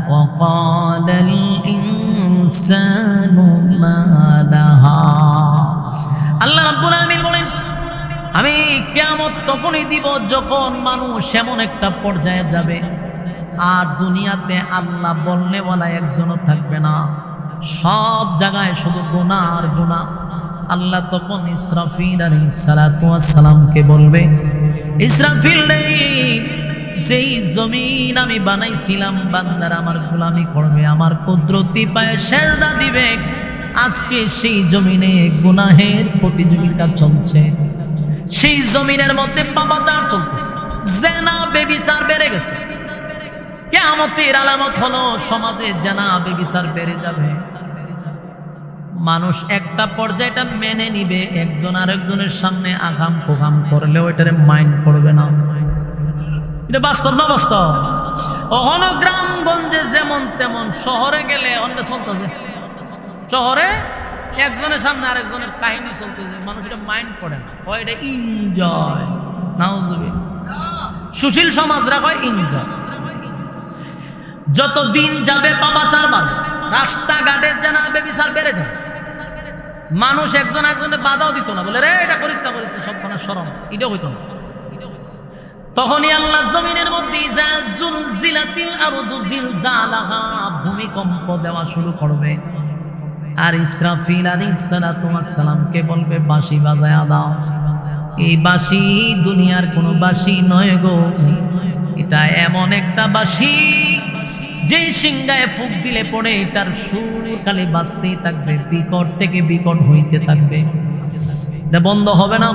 ওয়া ক্বালাল ইনসানু মা লাহা আল্লাহ রাব্বুল আলামিন বলেন আমি কিয়ামত তখনই দিব যখন মানুষ এমন একটা পর্যায়ে যাবে আর দুনিয়াতে আল্লাহ বলনেওয়ালা একজনও থাকবে না সব জায়গায় শুধু গুনাহ আর গুনাহ আল্লাহ তখন ইসরাফিল আলাইহিস সালাতু ওয়াস সালামকে বলবে ইসরাফিল রে যেই জমিন আমি বানাইছিলাম বান্দারা আমার গোলামি করবে আমার কুদরতি পায়ে সেজদা দিবে আজকে সেই জমিনে গুনাহের প্রতিযোগিতা চলছে সেই জমিনের মধ্যে পাপাচার চলতেছে জেনা বেবিচার বেড়ে গেছে কিয়ামতের আলামত হলো সমাজে জেনা বেবিচার বেড়ে যাবে মানুষ একটা পর্যায়টা মেনে নিবে একজন আরেকজনের সামনে আগাম প্রোগ্রাম করলেও এটারে মাইন্ড করবে না এটা বাস্তব না বাস্তব অহন গ্রামগঞ্জে যেমন তেমন শহরে গেলে অনেক চলতেছে শহরে একজনের সামনে আরেকজনের কাহিনী চলতেছে মানুষ এটা মাইন্ড করে না হয় এটা এনজয় নাউজুবিল্লাহ সুশীল সমাজরা কয় এনজয় যত দিন যাবে পাপাচার বাড়বে রাস্তাঘাটে জানা বেবিচার বেড়ে যাবে মানুষ একজন একজনের বাধাও দিত না বলে রে এটা করিস না সবখানে শরম এটা হইতো না তখনই আল্লাহ জমিনের মধ্যে যা যুলজিলাতিল আরদু জিলজালাহা ভূমিকম্প দেওয়া শুরু করবে আর ইসরাফিল আলাইহিস সালাতু ওয়াস সালামকে বলবে বাঁশি বাজায় দাও এই বাঁশি দুনিয়ার কোনো বাঁশি নয় গো এটা এমন একটা বাঁশি যেই সিংহায় ফুঁক দিলে পড়ে এটার সুর খালি বাজতেই থাকবে বিকট থেকে বিকট হইতে থাকবে এটা বন্ধ হবে না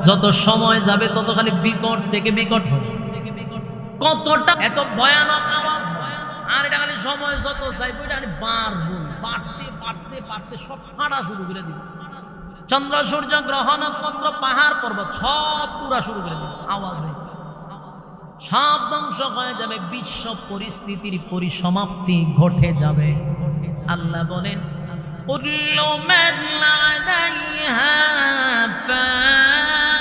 যত সময় যাবে তত খালি বিকট থেকে বিকট হবে কতটা এত ভয়ানক আওয়াজ আর এটা খালি সময় যত চাইবে এটা বাড়তে বাড়তে বাড়তে সব ফাটা শুরু করে দিবে চন্দ্র সূর্য গ্রহ নক্ষত্র পাহাড় পর্বত সব পুরা শুরু করে দিবে আওয়াজে সব ধ্বংস হয়ে যাবে বিশ্ব পরিস্থিতির পরিসমাপ্তি ঘটে যাবে আল্লাহ বলেন কুল্লু মান আলাইহা ফান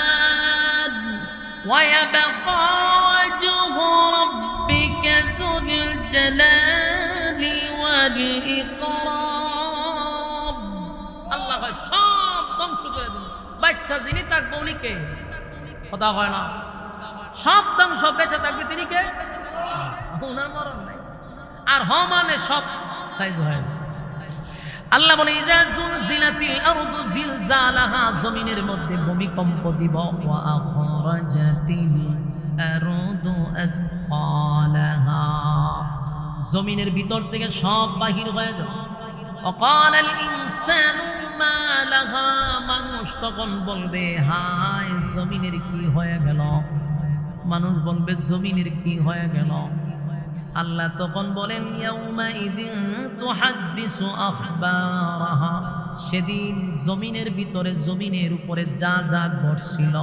ওয়া ইয়াবকা ওয়াজহু রাব্বিকা যুল জালালি ওয়াল ইকরাম আল্লাহ সব ধ্বংস করে দিন বাচ্চা যিনি থাকবে উনি কে কথা হয় না সব ধ্বংস বেঁচে থাকবে তিনি কে ওনার মরণ নাই আর মানে সব সাইজ হয় আল্লাহ বলে ইযা যুলজিলাতিল আরদু জিলজালাহা জমিনের মধ্যে ভূমিকম্প দিব ওয়া আখরাজাতিল আরদু আসকালাহা জমিনের ভিতর থেকে সব বাহির হয়ে যাবে। وقال الإنسان ما لها, মানুষ তখন বলবে হায় জমিনের কি হয়ে গেল, মানুষ বলবে জমিনের কি হয়ে গেল। আল্লাহ তখন বলেন ইয়াউমাইদিন তুহাদ্দিসু আখবারাহা, সেদিন জমিনের ভিতরে জমিনের উপরে যা যা ঘটছিল,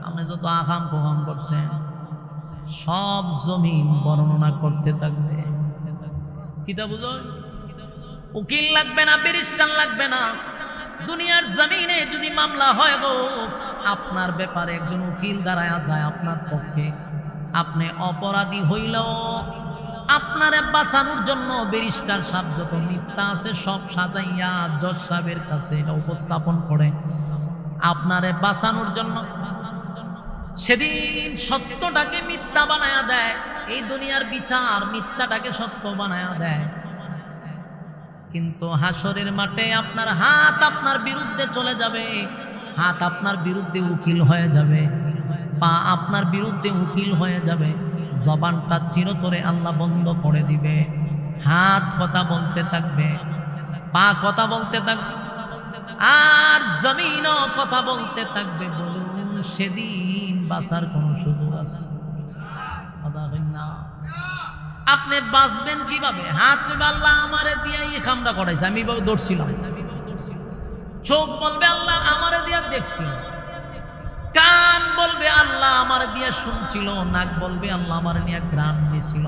আপনি যত আকাম কুকাম করছেন সব জমিন বর্ণনা করতে থাকবে। কিতা বুঝো, উকিল লাগবে না, ব্যারিস্টার লাগবে না। দুনিয়ার জমিনে যদি মামলা হয় গো, আপনার ব্যাপারে একজন উকিল দাঁড়ায়া যায় আপনার পক্ষে, আপনি অপরাধী হইলেও আপনারে বাঁচানোর জন্য ব্যারিস্টার সাহেব যত মিথ্যা আছে সব সাজাইয়া জজ সাহেবের কাছে এটা উপস্থাপন করে আপনারে বাঁচানোর জন্য। সেদিন সত্যটাকে মিথ্যা বানায়া দেয়, এই দুনিয়ার বিচার মিথ্যাটাকে সত্য বানায়া দেয়। কিন্তু হাসরের মাঠে আপনার হাত আপনার বিরুদ্ধে চলে যাবে, হাত আপনার বিরুদ্ধে উকিল হয়ে যাবে, পা আপনার বিরুদ্ধে উকিল হয়ে যাবে। জবানটা চিরতরে আল্লাহ বন্ধ করে দিবে, হাত কথা বলতে থাকবে, পা কথা বলতে থাকবে, আর জমিনও কথা বলতে থাকবে। বলুন সেদিন বাঁচার কোন সুযোগ আছে? না। আপনি বাঁচবেন কিভাবে? হাত পেবে আল্লাহ আমারে দিয়ে এই কামটা করাইছে, আমি এইভাবে দৌড়ছিলাম। চোখ বলবে আল্লাহ আমারে দিয়ে দেখছিল, কান বলবে আল্লাহ আমার দিয়ে শুনছিল, নাক বলবে আল্লাহ আমার নিয়ে গ্রাম নিয়েছিল,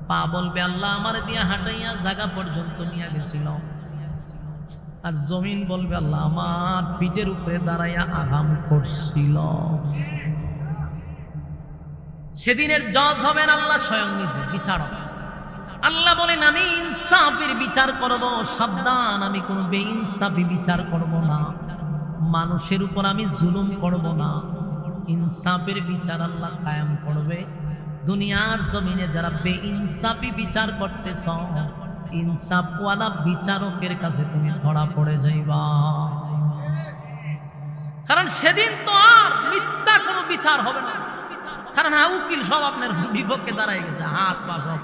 পা বলবে আল্লাহ আমার দিয়ে হাঁটাইয়া জায়গা পর্যন্ত নিয়ে গেছিল, আর জমিন বলবে আল্লাহ আমার পিঠের উপরে দাঁড়াইয়া আগাম করছিল। সেদিনের জজ হবেন আল্লাহ স্বয়ং নিজে, বিচারক। আল্লাহ বলেন আমি ইনসাফের বিচার করব, সাবধান আমি কোন বেইনসাফি বিচার করব না, মানুষের উপর আমি জুলুম করব না। ইনসাফের বিচার আল্লাহ কায়েম করবে। দুনিয়ার জমিনে যারা বেইনসাফি বিচার করতেছ, ইনসাফওয়ালা বিচারকের কাছে তুমি ধরা পড়ে যাইবা। কারণ সেদিন তো আর মিথ্যা কোনো বিচার হবে না, কারণ উকিল সব আপনার বিপক্ষে দাঁড়ায় গেছে, হাত পা সব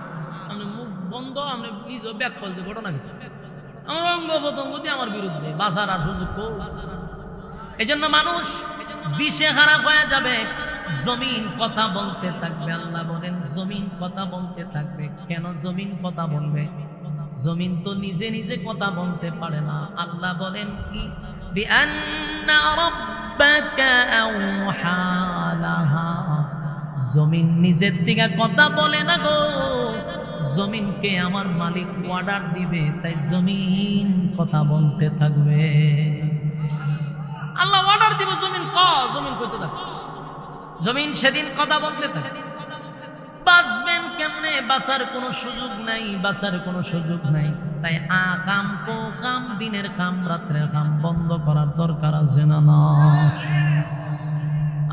আপনি মুখ বন্ধ, আপনি নিজ ব্যাক করতে ঘটনা কি আমার অঙ্গ প্রত্যঙ্গ দিয়ে আমার বিরুদ্ধে বাঁচার আর সুযোগ। এই জন্য মানুষ দিশে হারা হয়ে যাবে, জমিন কথা বলতে থাকবে। আল্লাহ বলেন জমিন কথা বলতে থাকবে। কেন জমিন কথা বলবে? জমিন তো নিজে নিজে কথা বলতে পারে না। আল্লাহ বলেন কি বিআন্না রাব্বাকা আওহা লাহা, জমিন নিজের দিকে কথা বলে না গো, জমিনকে আমার মালিক অর্ডার দিবে, তাই জমিন কথা বলতে থাকবে। আল্লাহ অর্ডার দিবে, জমিন জমিন কইতে থাকবে, জমিন সেদিন কথা বলতে থাকবে। বাঁচবেন কেমনে? বাঁচার কোনো সুযোগ নাই, বাঁচার কোনো সুযোগ নাই। তাই আকাম কোকাম, দিনের কাম রাত্রের কাম বন্ধ করার দরকার আছে না? না,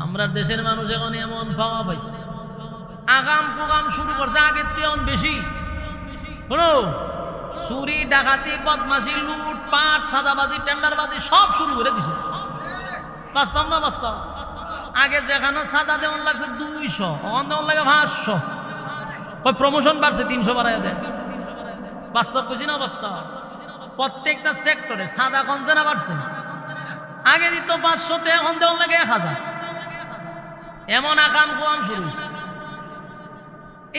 আমরা দেশের মানুষ এখন এমন পাওয়া পাইছে, আগাম প্রোগ্রাম শুরু করছে আগের থেকে অনেক বেশি। শোনো, চুরি ডাকাতি বদমাশি লুটপাট চাঁদাবাজি টেন্ডারবাজি সব শুরু করে দিছে। বাস্তব না বাস্তব? আগে যেখানে চাঁদা দেওয়ান লাগছে 200, ওখান দেওয়ান লাগে 500, প্রমোশন বাড়ছে 300 বাড়াই যায়। বাস্তব বুঝি না বাস্তব? প্রত্যেকটা সেক্টরে চাঁদা কমছে না বাড়ছে? আগে দিত 500, এখন দেওয়ান লাগে 1000। এমন আকাম কোয়াম শুরু হয়েছে।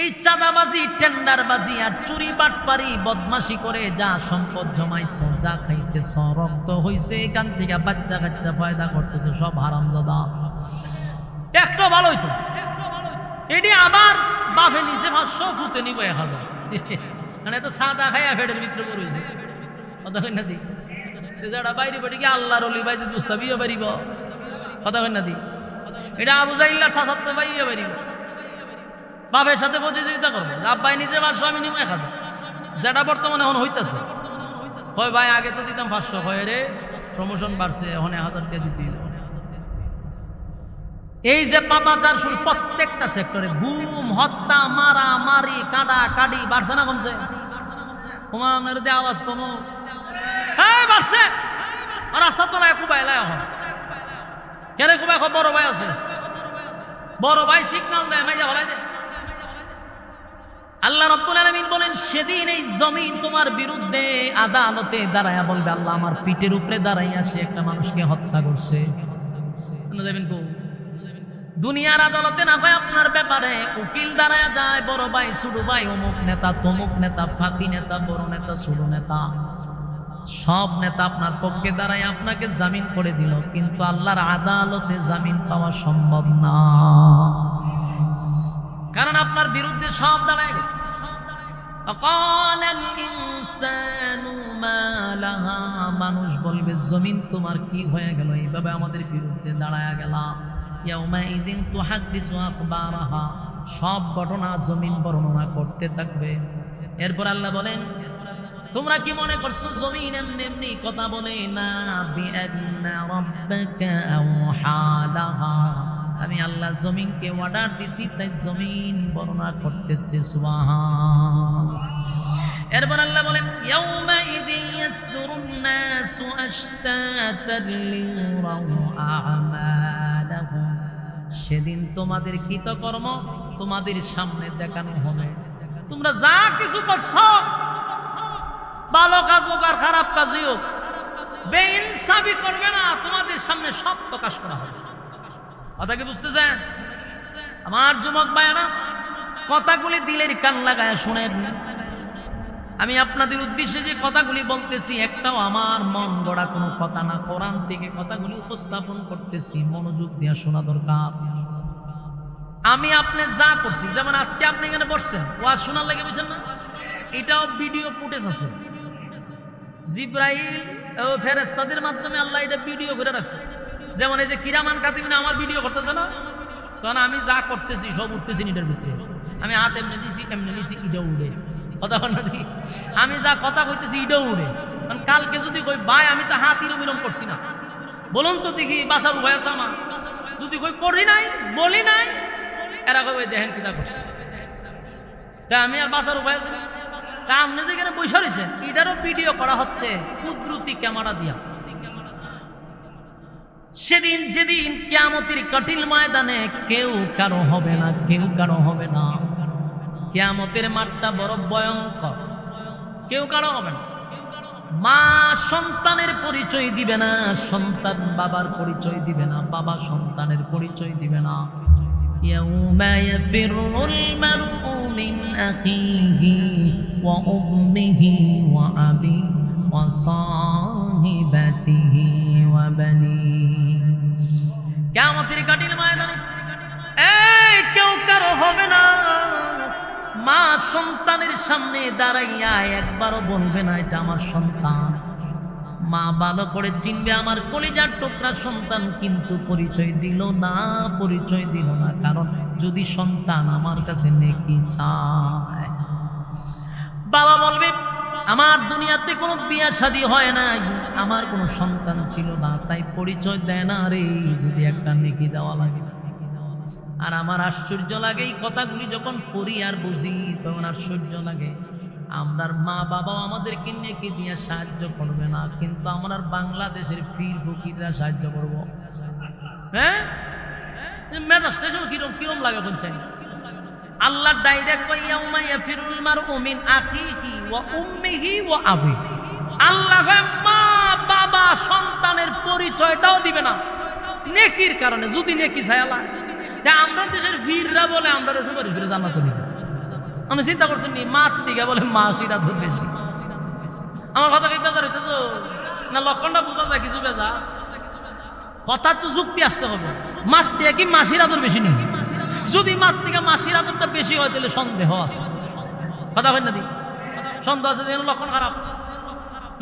এই চাঁদাবাজি টেন্ডারবাজি আর চুরি বাটপারি বদমাশি করে যা সম্পদ জমাইছ, যা খাইতেছ, রক্ত হইছে, এখান থেকে বাচ্চা কাচ্চা ফায়দা করতেছে, সব হারামজাদা। একটা ভালো হইতো, এটি আবার বাফে নিচে 500, ফুতে নিব 1000। মানে এত সাদা খাইয়া ফেটের ভিতরে পড়েছে। কথা কই না দি যারা বাইরে বাড়ি গিয়ে আল্লাহর অলি বাইজিদ মুস্তাফিও পারিব। কথা কই না দি এটা আবু জাইল্লার সাসাতে পাইয়া পারিব। বাপের সাথে প্রতিযোগিতা করবো, আব্বাই নিজে 500, আমি নিব 1000, যেটা বর্তমানে এখন হইতেছে। কয় ভাই আগে তো দিতাম 500, কয় রে প্রমোশন বাড়ছে, এখন 1000 টাকা দিচ্ছি। এই যে পাপাচার শুরু প্রত্যেকটা সেক্টরে, গুম, হত্যা, মারা মারি, কাটা কাটি বাড়ছে না কমছে? তোমার আপনার দিয়ে আওয়াজ কমো, হ্যাঁ বাড়ছে। রাস্তা তোলায় কুবাই লাই এখন কেন কুবাই? বড় ভাই আছে, বড় ভাই সিগনাল দেয়, মাইজা হলাই যায়। আল্লাহ রাব্বুল আলামিন বলেন সেদিন এই জমিন তোমার বিরুদ্ধে আদালতে দাঁড়ায়া বলবে আল্লাহ আমার পিঠের উপরে দাঁড়াইয়া সে একটা মানুষকে হত্যা করছে। যাবেন কো দুনিয়ার আদালতে না ভাই আপনার ব্যাপারে উকিল দাঁড়ায়া যায়, বড় ভাই ছোট ভাই, অমুক নেতা তমুক নেতা, ফাঁকি নেতা, বড় নেতা ছোট নেতা, সব নেতা আপনার পক্ষে দাঁড়ায় আপনাকে জামিন করে দিল, কিন্তু আল্লাহর আদালতে জামিন পাওয়া সম্ভব না, কারণ আপনার বিরুদ্ধে সব দাঁড়ায় গেছে। মানুষ বলবে জমিন তোমার কি হয়ে গেল, এইভাবে আমাদের বিরুদ্ধে দাঁড়ায় গেলাম। সব ঘটনা জমিন বর্ণনা করতে থাকবে। এরপর আল্লাহ বলেন তোমরা কি মনে করছো জমিন এমনি এমনি কথা বলে না, আমি আল্লাহ জমিনকে অর্ডার দিছি তাই জমিন বর্ণনা করতেছে। সুবহান। এরপর আল্লাহ বলেন ইয়াউমা ইদিন ইয়াসদুরুন নাসু আশতাতান লিউরাউ আ'মালাহুম, সেদিন তোমাদের কৃতকর্ম তোমাদের সামনে দেখানো হবে। তোমরা যা কিছু করছো, ভালো কাজ হোক আর খারাপ কাজই হোক, বেইনসাফি করবে না, তোমাদের সামনে সব প্রকাশ করা হবে। কথা কি বুঝতেছেন আমার যুবক ভাইরা? কথাগুলি দিলের কান লাগায় শুনেন। আমি আপনাদের উদ্দেশ্যে যে কথাগুলি বলতেছি একটাও আমার মন গড়া কোনো কথা না, কোরআন থেকে কথাগুলি উপস্থাপন করতেছি, মনোযোগ দিয়ে শোনা দরকার। আমি আপনি যা করছি, যেমন আজকে আপনি এখানে বসছেন ওয়াজ শোনার লাগে, বুঝছেন না, এটাও ভিডিও ফুটেজ আছে। জিব্রাইল ও ফেরেশতাদের মাধ্যমে আল্লাহ এটা ভিডিও করে রাখছে। যেমন এই যে কিরামান কাতিবিন আমার ভিডিও করতেছে না, কারণ আমি যা করতেছি সব উঠতেছি এটার ভিতরে। আমি হাত এমনি দিছি, এমনি নিছি, ইটাও উড়ে। কথা বল না, আমি যা কথা কইতেছি ইটাও উড়ে। কারণ কালকে যদি কই ভাই আমি তো হাত ইরম ইরম করছি না, বলুন তো দেখি বাসার উভয় আছে আমার, যদি কই করি নাই বলি নাই, এরা কই দেখেন কিতা করছে, তা আমি আর বাসার উভয় আছে না। তা আপনি যেখানে বসে রয়েছেন এটারও ভিডিও করা হচ্ছে কুদরতি ক্যামেরা দিয়া। সেদিন যেদিন কিয়ামতের কঠিন ময়দানে কেউ কারো হবে না, কেউ কারো হবে না। কিয়ামতের মাঠটা বড় ভয়ঙ্কর, কেউ কারো হবে না। মা সন্তানের পরিচয় দিবে না, সন্তান বাবার পরিচয় দিবে না, বাবা সন্তানের পরিচয় দিবে না। ইয়াউমা ইয়াফিরুল মারউ মিন আখিহি ওয়া উম্মিহি ওয়া আবিহি ওয়া সাহিবাতিহি ওয়া বানিহি। কিয়ামতের কঠিন ময়দানে এই কেউ কারো হবে না। মা সন্তানের সামনে দাঁড়াইয়া একবারও বলবে না এটা আমার সন্তান। মা ভালো করে চিনবে আমার কলিজার টুকরা সন্তান, কিন্তু পরিচয় দিল না, পরিচয় দিল না। কারণ যদি সন্তান আমার কাছে নেকি চায়, বাবা বলবে আমার দুনিয়াতে কোনো বিয়া শাদী হয় না, আমার কোনো সন্তান ছিল না, তাই পরিচয় দেয় না রে, যদি একটা নেকি দেওয়া লাগে। আর আমার আশ্চর্য লাগে এই কথাগুলি যখন পড়ি আর বুঝি, তখন আশ্চর্য লাগে। আমরার মা বাবাও আমাদেরকে নেকি দিয়ে সাহায্য করবে না, কিন্তু আমরা বাংলাদেশের ফির ফকিররা সাহায্য করবো। হ্যাঁ, মেজাজটা কিরম কিরম লাগে বলছেন। আল্লাহ ডাইরেক্ট ইয়াউমা ইয়াফিরুল মারউ মিন আখিহি ওয়া উম্মিহি ওয়া আবিহি। আল্লাহ মা বাবা সন্তানের পরিচয়টাও দিবে না নেকির কারণে। যদি নেকি চায় আল্লাহ, যে আমরা দেশের ফিররা বলে আমরা সুপারিশ করে জান্নাত নিবে। আমি চিন্তা করছেন নি মাত থেকে বলে মাসিরা তো বেশি। আমার কথা কি বেজার হইতে তো না, লক্ষণটা বোঝা যায় কিছু বেজা কথা, তো যুক্তি আসতে হবে। মাত থেকে কি মাসির আদর বেশি নেই? যদি মাত থেকে মাসির আদরটা বেশি হয় তাহলে সন্দেহ আছে। কথা হয় না দি, সন্দেহ আছে যেন লক্ষণ খারাপ।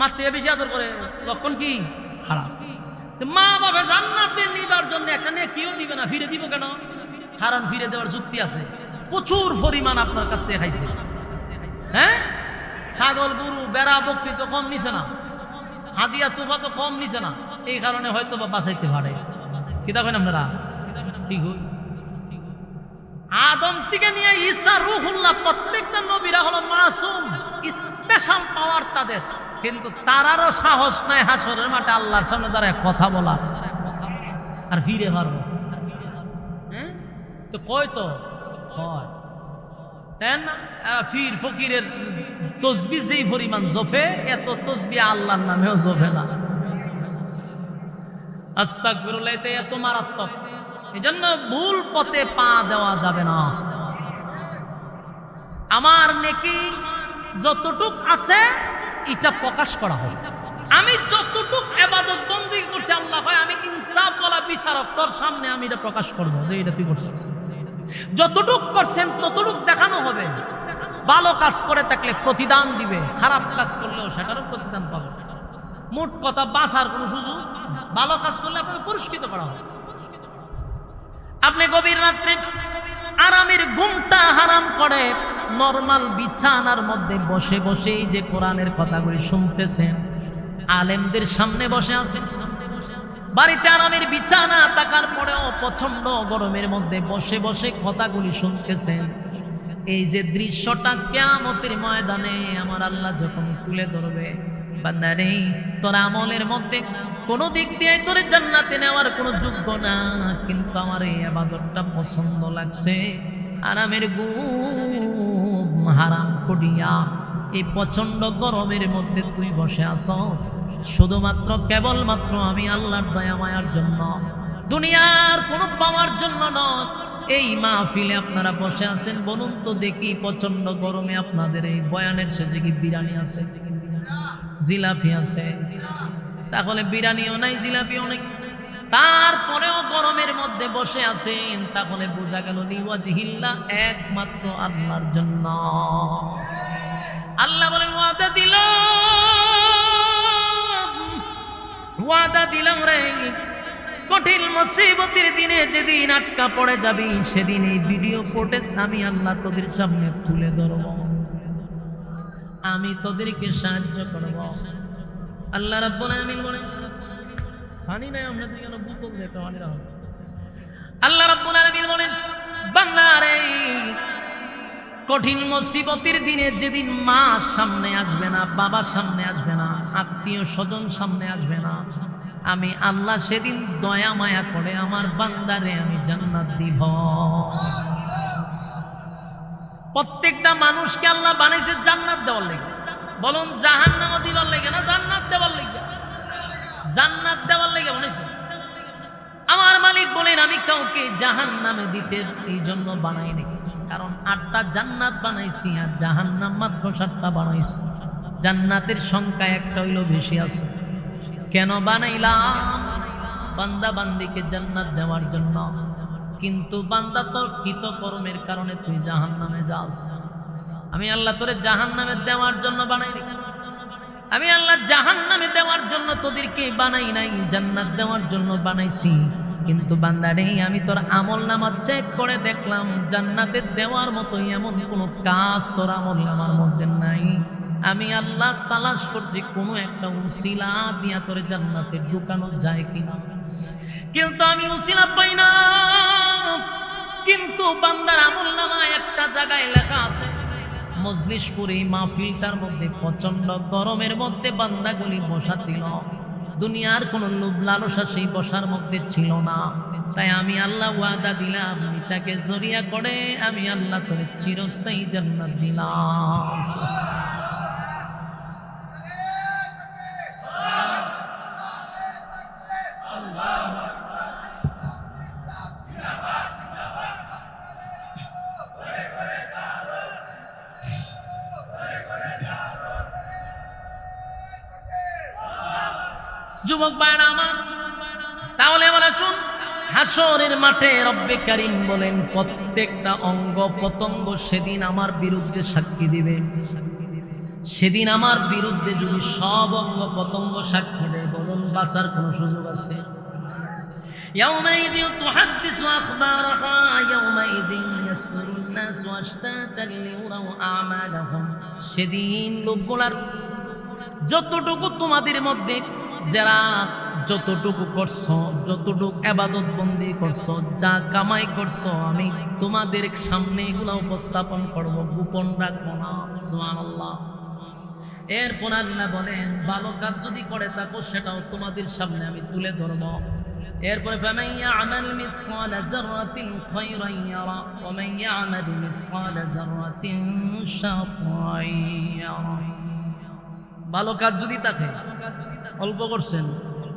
মাত থেকে বেশি আদর করে লক্ষণ কি খারাপ। মা বাবা জান্নাতে নিবার জন্য একটা নেকিও দিবে না, ফিরে দিব কেন? কারণ ফিরে দেওয়ার যুক্তি আছে। প্রচুর পরিমাণ আপনার কাছ থেকে খাইছে। হ্যাঁ, ছাগল গরু বেড়া বকরি তো কম নিছে না, হাদিয়া তোফা তো কম নিছে না, এই কারণে হয়তো বা বাঁচাইতে পারে। কিতা করেন আপনারা? ঠিক হই আদম থেকে নিয়ে ঈসা রূহুল্লাহ প্রত্যেকটা নবীরা হলো মাসুম, স্পেশাল পাওয়ার তাদের, কিন্তু তারারও সাহস নাই হাসরের মাঠে আল্লাহর সামনে দাঁড়ায় কথা বলার আর ফিরে পারবো। হ্যাঁ, তো কয় তো হয় ফির ফকিরের তসবি যেই পরিমাণ জফে, এত তসবি আল্লাহর নামেও জফে না। আস্তাগফিরুল্লাহ, এত মারাত্মক। এজন্য ভুল পথে পা দেওয়া যাবে না। আমার নেকি যতটুক আছে এটা প্রকাশ করা হয়। আমি যতটুক ইবাদত বন্দেগী করছি, আল্লাহ হয় আমি ইনসাফ ওয়ালা বিচারক, তোর সামনে আমি এটা প্রকাশ করব যে এটা তুই করছিস। যতটুক করছেন ততটুক দেখানো হবে। ভালো কাজ করে থাকলে প্রতিদান দিবে, খারাপ কাজ করলেও সেটারও প্রতিদান পাবে। মোট কথা বাঁচার কোনো সুযোগ। ভালো কাজ করলে আপনাকে পুরস্কৃত করা হবে। আপনি গভীর রাত্রে আরামের ঘুমটা হারাম করে নরমাল বিছানার মধ্যে বসে বসেই যে কোরআনের কথাগুলি শুনতেছেন, আলেমদের সামনে বসে আছেন, বাড়িতে আরামের বিছানা থাকার পরেও প্রচন্ড গরমের মধ্যে বসে বসে কথাগুলি শুনতেছেন, এই যে দৃশ্যটা কিয়ামতের ময়দানে আমার আল্লাহ যখন তুলে ধরবে, বান্দারে তোর আমলের মধ্যে কোনো দিক দিয়ে তোর জান্নাতে নেওয়ার কোনো যোগ্য না, কিন্তু আমার এই ইবাদতটা পছন্দ লাগছে, আরামের ঘুম হারাম করিয়া এই প্রচন্ড গরমের মধ্যে তুই বসে আসস শুধুমাত্র কেবলমাত্র আমি আল্লাহর দয়া মায়ার জন্য, দুনিয়ার কোনো পাওয়ার জন্য নয়। এই মাহফিলে আপনারা বসে আছেন, বলুন তো দেখি প্রচন্ড গরমে আপনাদের এই বয়ানের শেষে কি বিরিয়ানি আছে, জিলাপি আছে? তাহলে বিরিয়ানিও নাই, জিলাপিও নাই, তারপরেও গরমের মধ্যে বসে আছেন, তাহলে বোঝা গেল লিওয়াজহিল্লাহ, একমাত্র আল্লাহর জন্য। আল্লাহ বলেন ওয়াদা দিলাম রে, কঠিন মুসিবতের দিনে যেদিন আটকা পড়ে যাবি, সেদিন এই ভিডিও ফুটেজ আমি আল্লাহ তোদের সামনে তুলে ধরব, আমি তোদেরকে সাহায্য করব। আল্লাহ রাব্বুল আলামিন বলেন, পানি নাই আমরা তুই কেন বোতল দে একটা পানি রাখ। আল্লাহ রাব্বুল আলামিন বলেন, বান্দারে কঠিন মুসিবতের দিনে যেদিন মা সামনে আসবে না, বাবা সামনে আসবে না, আত্মীয় স্বজন সামনে আসবে না, আমি আল্লাহ সেদিন দয়া মায়া করে আমার বান্দারে আমি জান্নাত দিব। প্রত্যেকটা মানুষকে আল্লাহ বানাইছে জান্নাত দেওয়ার লেগে। বলুন জাহান্নামও দিবার লেগে না, জান্নাত দেওয়ার লেগে? জান্নাত দেওয়ার লেগে বানাইছে। আমার মালিক বলেন, আমি কাউকে জাহান্নামে দিতে এই জন্য বানাই নাকি, কারণ 8টা জান্নাত বানাইছি আর জাহান্নাম মাত্র 7টা বানাইছি। জান্নাতের সংখ্যা একটা হইলো বেশি আছে। কেন বানাইলাম? বান্দা বান্দিকে জান্নাত দেওয়ার জন্য। কিন্তু বান্দা তোর কৃতকর্মের কারণে তুই জাহান্নামে যাস। আমি আল্লাহ তোরে জাহান্নামে দেওয়ার জন্য বানাই নি। আমি আল্লাহ জাহান্নামে দেওয়ার জন্য তোদেরকে বানাই নাই, জান্নাত দেওয়ার জন্য বানাইছি। কিন্তু বান্দারে আমি তোর আমল নামা চেক করে দেখলাম, জান্নাতে দেওয়ার মতো এমন কোনো কাজ তোর আমল নামার মধ্যে নাই। আমি আল্লাহ তালাশ করছি কোনো একটা উসিলা দিয়া তোর জান্নাতে ঢুকানো যায় কিনা, কিন্তু আমি উসিলা পাই না। কিন্তু বান্দার আমল নামায় একটা জায়গায় লেখা আছে, মজলিশপুরে মাহফিলটার মধ্যে প্রচন্ড গরমের মধ্যে বান্দাগুলি বসা ছিল, দুনিয়ার কোনো লোভ লালসা সেই বসার মধ্যে ছিল না। তাই আমি আল্লাহ ওয়াদা দিলাম, এটাকে জরিয়া করে আমি আল্লাহ তোর চিরস্থায়ী জান্নাত দিলাম। যুবক ভাইরা আমার, তাহলে আমরা শুন, হাসরের মাঠে রব্বে কারীম বলেন, প্রত্যেকটা অঙ্গ প্রত্যঙ্গ সেদিন আমার বিরুদ্ধে সাক্ষী দিবে। সেদিন আমার বিরুদ্ধে যদি সব অঙ্গ প্রত্যঙ্গ সাক্ষী দেয়, বলুন বাঁচার কোনো সুযোগ আছে? ইয়াউমাইযিন তুহাদ্দিসু আখবারাহা ইয়াউমাইযিন ইয়াসদুরুন নাসু আশতাতান লিউরাউ আমালাহুম। সেদিন লোকগুলার যতটুকু তোমাদের মধ্যে যারা যতটুকু করছো, যতটুকু ইবাদত বন্দি করছো, যা কামাই করছো, আমি তোমাদের সামনে এগুলো উপস্থাপন করব, গোপন রাখবো না। সুবহানাল্লাহ। এরপর আল্লাহ বলেন, ভালো কাজ যদি করে থাকো সেটাও তোমাদের সামনে আমি তুলে ধরব। এরপরে ফামান ইয়ামাল মিসকালা যাররাতিন খায়রান ইয়ারা ওয়া মান ইয়ামাল মিসকালা যাররাতিন শাররান ইয়ারা। ভালো কাজ যদি থাকে, অল্প করছেন,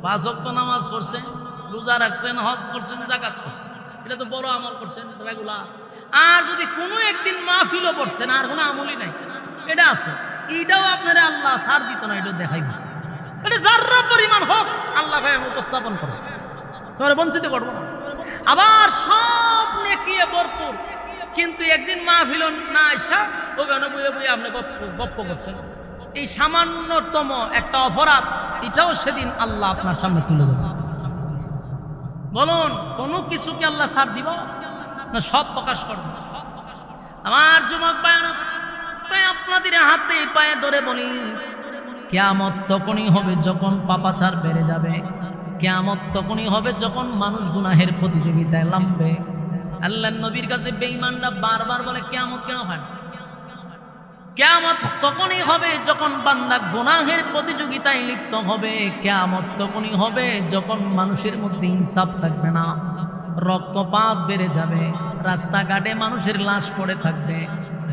5 ওয়াক্ত নামাজ পড়ছেন, রোজা রাখছেন, হজ করছেন, যাকাত করছেন, এটা তো বড় আমল করছেন, এটা রেগুলার। আর যদি কোনো একদিন মাহফিলও পড়ছেন আর কোনো আমলই নাই, এটা আছে, এটাও আপনারা আল্লাহ ছাড় দিত না, এটা দেখাইব। এটা যাররা পরিমাণ হোক আল্লাহ উপস্থাপন করে, তোমরা বঞ্চিত করবো না। আবার সব নেকিয়ে ভরপুর, কিন্তু একদিন মাহফিল না আইসা ওখানে বুঝে বুঝে আপনি গপ্প করছেন, এই সামান্যতম একটা অপরাধ, এটাও সেদিন আল্লাহ আপনার সামনে তুলে দেবে। বলুন, কোনো কিছুকে আল্লাহ ছাড় দিব না সব প্রকাশ করবো? আমার যুবক ভাইরা, তাই আপনাদের হাতে পায়ে ধরে বলি, কিয়ামত তখনই হবে যখন পাপাচার বেড়ে যাবে, কিয়ামত তখনই হবে যখন মানুষ গুনাহের প্রতিযোগিতায় নামবে। আল্লাহর নবীর কাছে বেঈমানরা বারবার বলে কিয়ামত কেন হয় না? কিয়ামত তখনই হবে যখন বান্দা গুনাহের প্রতিযোগিতায় লিপ্ত হবে, কিয়ামত তখনই হবে যখন মানুষের মধ্যে ইনসাফ থাকবে না, রক্তপাত বেড়ে যাবে, রাস্তাঘাটে মানুষের লাশ পড়ে থাকবে,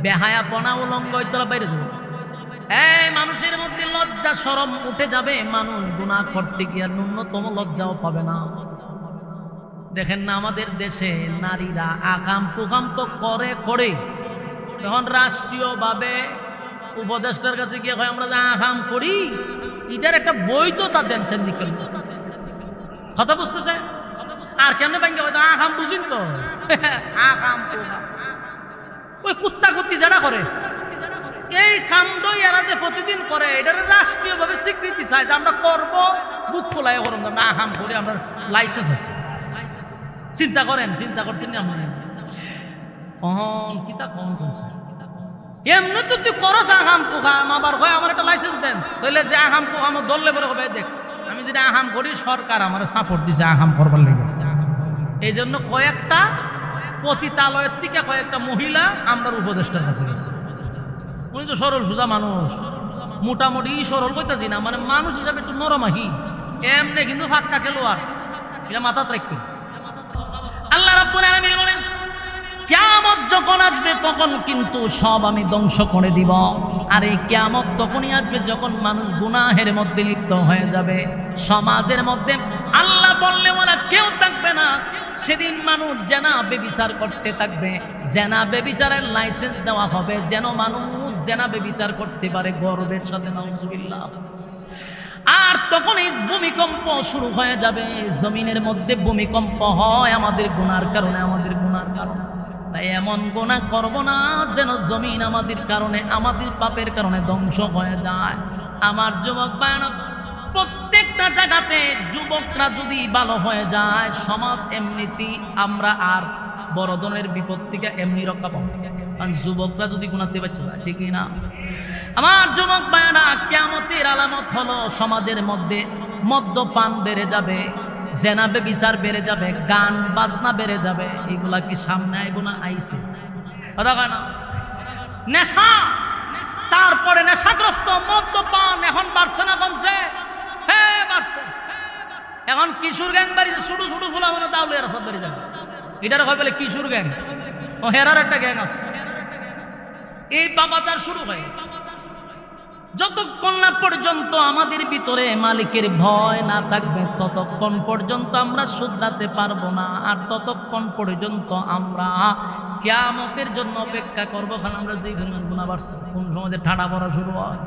বেহায়াপনা উলঙ্গ ইত্যাদি বেড়ে যাবে, এই মানুষের মধ্যে লজ্জা শরম উঠে যাবে, মানুষ গুনাহ করতে গিয়ে ন্যূনতম লজ্জাও পাবে না। দেখেন না আমাদের দেশে নারীরা আকাম কুকাম তো করে, তখন রাষ্ট্রীয়ভাবে উপদেষ্টার কাছে গিয়ে হয় আমরা যে আকাম করি, এটার একটা বৈধতা দেন চান্দিকের কথা বুঝতেছে। আর কেমনে ব্যাংকে হয়তো আকাম বুঝিন তো, আকাম কুকাম ওই কুত্তা কুত্তি যারা করে এই কাণ্ড এরা যে প্রতিদিন করে, এটার রাষ্ট্রীয়ভাবে স্বীকৃতি চায় যে আমরা করবো, বুক ফোলাই করুন, আমরা আকাম করি, আমরা লাইসেন্স আছে। চিন্তা করছেন না আপনি? কিতা কম করছে এমনি তো তুই করস আহাম কুহাম, আবার হয় আমার একটা লাইসেন্স দেন, তাহলে যে আহাম কুহাম দললে বলে হবে দেখ আমি যদি আহাম করি সরকার আমার সাপোর্ট দিছে আহাম করবার লেগে। এই জন্য কয়েকটা পতিতালয়ের থেকে কয়েকটা মহিলা আমরা উপদেষ্টার কাছে গেছে। উনি তো সরল সোজা মানুষ, মোটামুটি সরল কইতাছি না, মানে মানুষ হিসাবে একটু নরমাহি, এমনি কিন্তু ফাক্কা খেলোয়াড়, এটা মাথা রাখবে। আল্লাহ রাব্বুল আলামিন বলেন কিয়ামত যখন আসবে তখন কিন্তু সব আমি ধ্বংস করে দিব। আর এই কিয়ামত তখনই আসবে যখন মানুষ গুনাহের মধ্যে লিপ্ত হয়ে যাবে, সমাজের মধ্যে আল্লাহ বললে ওরা কেউ থাকবে না। সেদিন মানুষ জেনা বেবিচার করতে থাকবে, জেনা বেবিচারের লাইসেন্স দেওয়া হবে যেন মানুষ জেনা বেবিচার করতে পারে গর্বের সাথে, নাউজুবিল্লাহ। আর তখন এই ভূমিকম্প শুরু হয়ে যাবে, জমিনের মধ্যে ভূমিকম্প হয় আমাদের গুনার কারণে, আমাদের গুনার কারণে। তাই এমন গুনাহ করব না যেন জমিন আমাদের কারণে, আমাদের পাপের কারণে ধ্বংস হয়ে যায়। আমার যুবক ভাইরা, প্রত্যেকটা জায়গাতে যুবকরা যদি ভালো হয়ে যায়, সমাজ এমনিতেই আমরা আর বড় ধরনের বিপদ থেকে এমনি রক্ষা পাবো। কারণ যুবকরা যদি গুনাতে পারছে না, ঠিক না? আমার যুবক ভাইরা, কিয়ামতের আলামত হলো সমাজের মধ্যে মদ্যপান বেড়ে যাবে, জেনা বেবিচার বেড়ে যাবে, গান বাজনা বেড়ে যাবে। এগুলা কি সামনে আইব না? আইছে কথা কয় না? নেশা, তারপরে নেশাগ্রস্ত মদ্যপান এখন বাড়ছে না কমছে? হ্যাঁ বাড়ছে। এখন কিশোর গ্যাং বাড়ি, ছোট ছোট ফুলা মানে দাউলিয়ার সব বেড়ে যাবে। এটার হয় বলে কিশোর গ্যাং, ও হেরার একটা গ্যাং আছে। এই পাপাচার শুরু হয়ে গেছে। যতক্ষণ না পর্যন্ত আমাদের ভিতরে মালিকের ভয় না থাকবে, ততক্ষণ পর্যন্ত আমরা শুধরাতে পারবো না। আর ততক্ষণ পর্যন্ত আমরা কিয়ামতের জন্য অপেক্ষা করবো। কারণ আমরা যে পরিমাণ গুনাহ বাড়ছে, কোন সময় ঠাডা পড়া শুরু হয়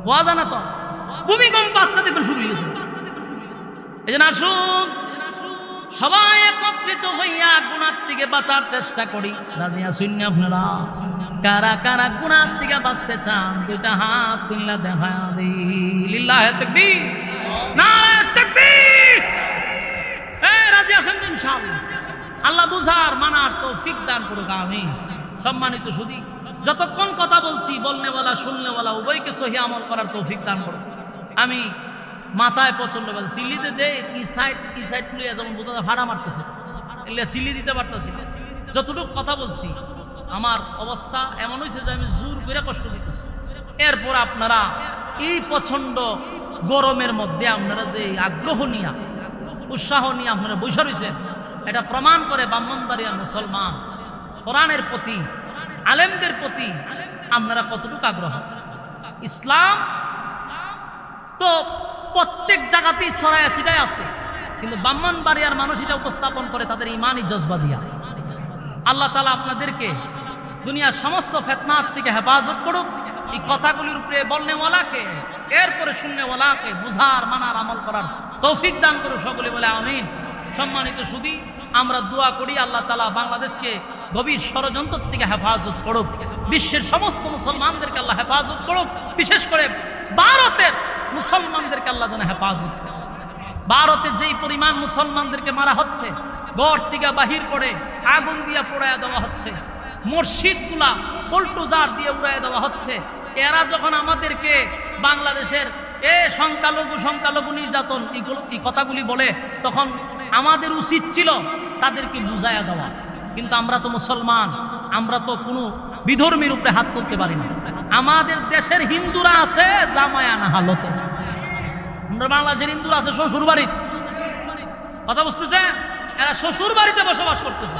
হওয়া জানা তো, ভূমিকম্প আত্মা দেখবেন শুরু হয়েছে। এই জন্য আসুন সবাই একত্রিত হইয়া গুনার থেকে বাঁচার চেষ্টা করি। রাজি আছেন আপনারা? কারা কারা গুনার থেকে বাঁচতে চান দুইটা হাত তুললা দেখা দিই। লিল্লাহে তাকবীর, নারায়ে তাকবীর। রাজি আছেন ইনশাআল্লাহ? আল্লাহ বুঝার মানার তৌফিক দান করুক, আমিন। সম্মানিত সুধী, যতক্ষণ কথা বলছি বলনেওয়ালা শুননেওয়ালা উভয়কে সহি আমল করার তৌফিক দান করুক। আমি মাথায় প্রচন্ড বাজে, সিলিতে দে কি সাইড লইয়া যেমন বোঝা ভাড়া মারতেছে, এলে সিলি দিতে পারতেছি। যতটুকু কথা বলছি আমার অবস্থা এমন হয়েছে যে আমি জোর করে কষ্ট দিতেছি। এরপর আপনারা এই প্রচন্ড গরমের মধ্যে আপনারা যে আগ্রহ নিয়া উৎসাহ নিয়ে আপনারা বৈশা রয়েছেন, এটা প্রমাণ করে ব্রাহ্মণবাড়িয়ার মুসলমান কোরআনের প্রতি, আলেমদের প্রতি আপনারা কতটুকু আগ্রহ। ইসলাম তো প্রত্যেক জায়গাতেই ছড়ায় ছিটায় আছে, কিন্তু ব্রাহ্মণবাড়িয়ার মানুষ এটা উপস্থাপন করে তাদের ইমানি জজবা দিয়া। আল্লাহ তাআলা আপনাদেরকে দুনিয়ার সমস্ত ফিতনার থেকে হেফাজত করুক। এই কথাগুলির উপরে বলনেওয়ালাকে, এরপরে শুননেওয়ালাকে বুঝার, মানার, আমল করার তৌফিক দান করুক। সকলে বলে আমিন। সম্মানিত সুধী, আমরা দোয়া করি আল্লাহ তাআলা বাংলাদেশকে গভীর ষড়যন্ত্র থেকে হেফাজত করুক, বিশ্বের সমস্ত মুসলমানদেরকে আল্লাহ হেফাজত করুক, বিশেষ করে ভারতের মুসলমানদেরকে আল্লাহ যেন হেফাজত করুক। ভারতে যেই পরিমাণ মুসলমানদেরকে মারা হচ্ছে, গড় থেকে বাহির করে আগুন দিয়ে পোড়ায়া দেওয়া হচ্ছে, মসজিদগুলা বুলডোজার দিয়ে উড়াইয়া দেওয়া হচ্ছে, এরা যখন আমাদেরকে বাংলাদেশের সংখ্যালঘু নির্যাতন এই কথাগুলি বলে, তখন আমাদের উচিত ছিল তাদেরকে বুঝাইয়া দেওয়া। কিন্তু আমরা তো মুসলমান, আমরা তো কোনো বিধর্মীর উপরে হাত তুলতে পারি না। আমাদের দেশের হিন্দুরা আছে জামায়ানা হালতে, বাংলাদেশের হিন্দুরা আছে শ্বশুর বাড়িতে, কথা বুঝতেছে, এরা শ্বশুর বাড়িতে বসবাস করতেছে।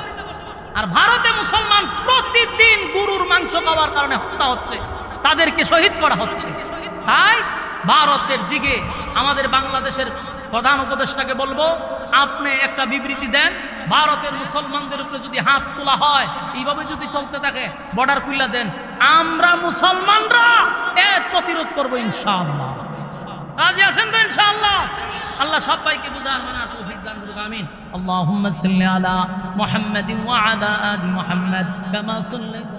আর ভারতে মুসলমান প্রতিদিন গরুর মাংস খাওয়ার কারণে হত্যা হচ্ছে, তাদেরকে শহীদ করা হচ্ছে। তাই ভারতের দিকে আমাদের বাংলাদেশের প্রধান উপদেষ্টাকে বলবো, আপনি একটা বিবৃতি দেন, ভারতের মুসলমানদের উপরে যদি হাত তোলা হয়, এইভাবে যদি চলতে থাকে, বর্ডার খুলে দেন, আমরা মুসলমানরা এর প্রতিরোধ করবো ইনশাআল্লাহ। রাজি আছেন তো ইনশাআল্লাহ? আল্লাহ সবাইকে বুঝার মানার তৌফিক দান করুক, আমিন। আল্লাহুম্মা সাল্লি আলা মুহাম্মাদিন ওয়া আলা আলি মুহাম্মাদ কামা সাল্লাইতা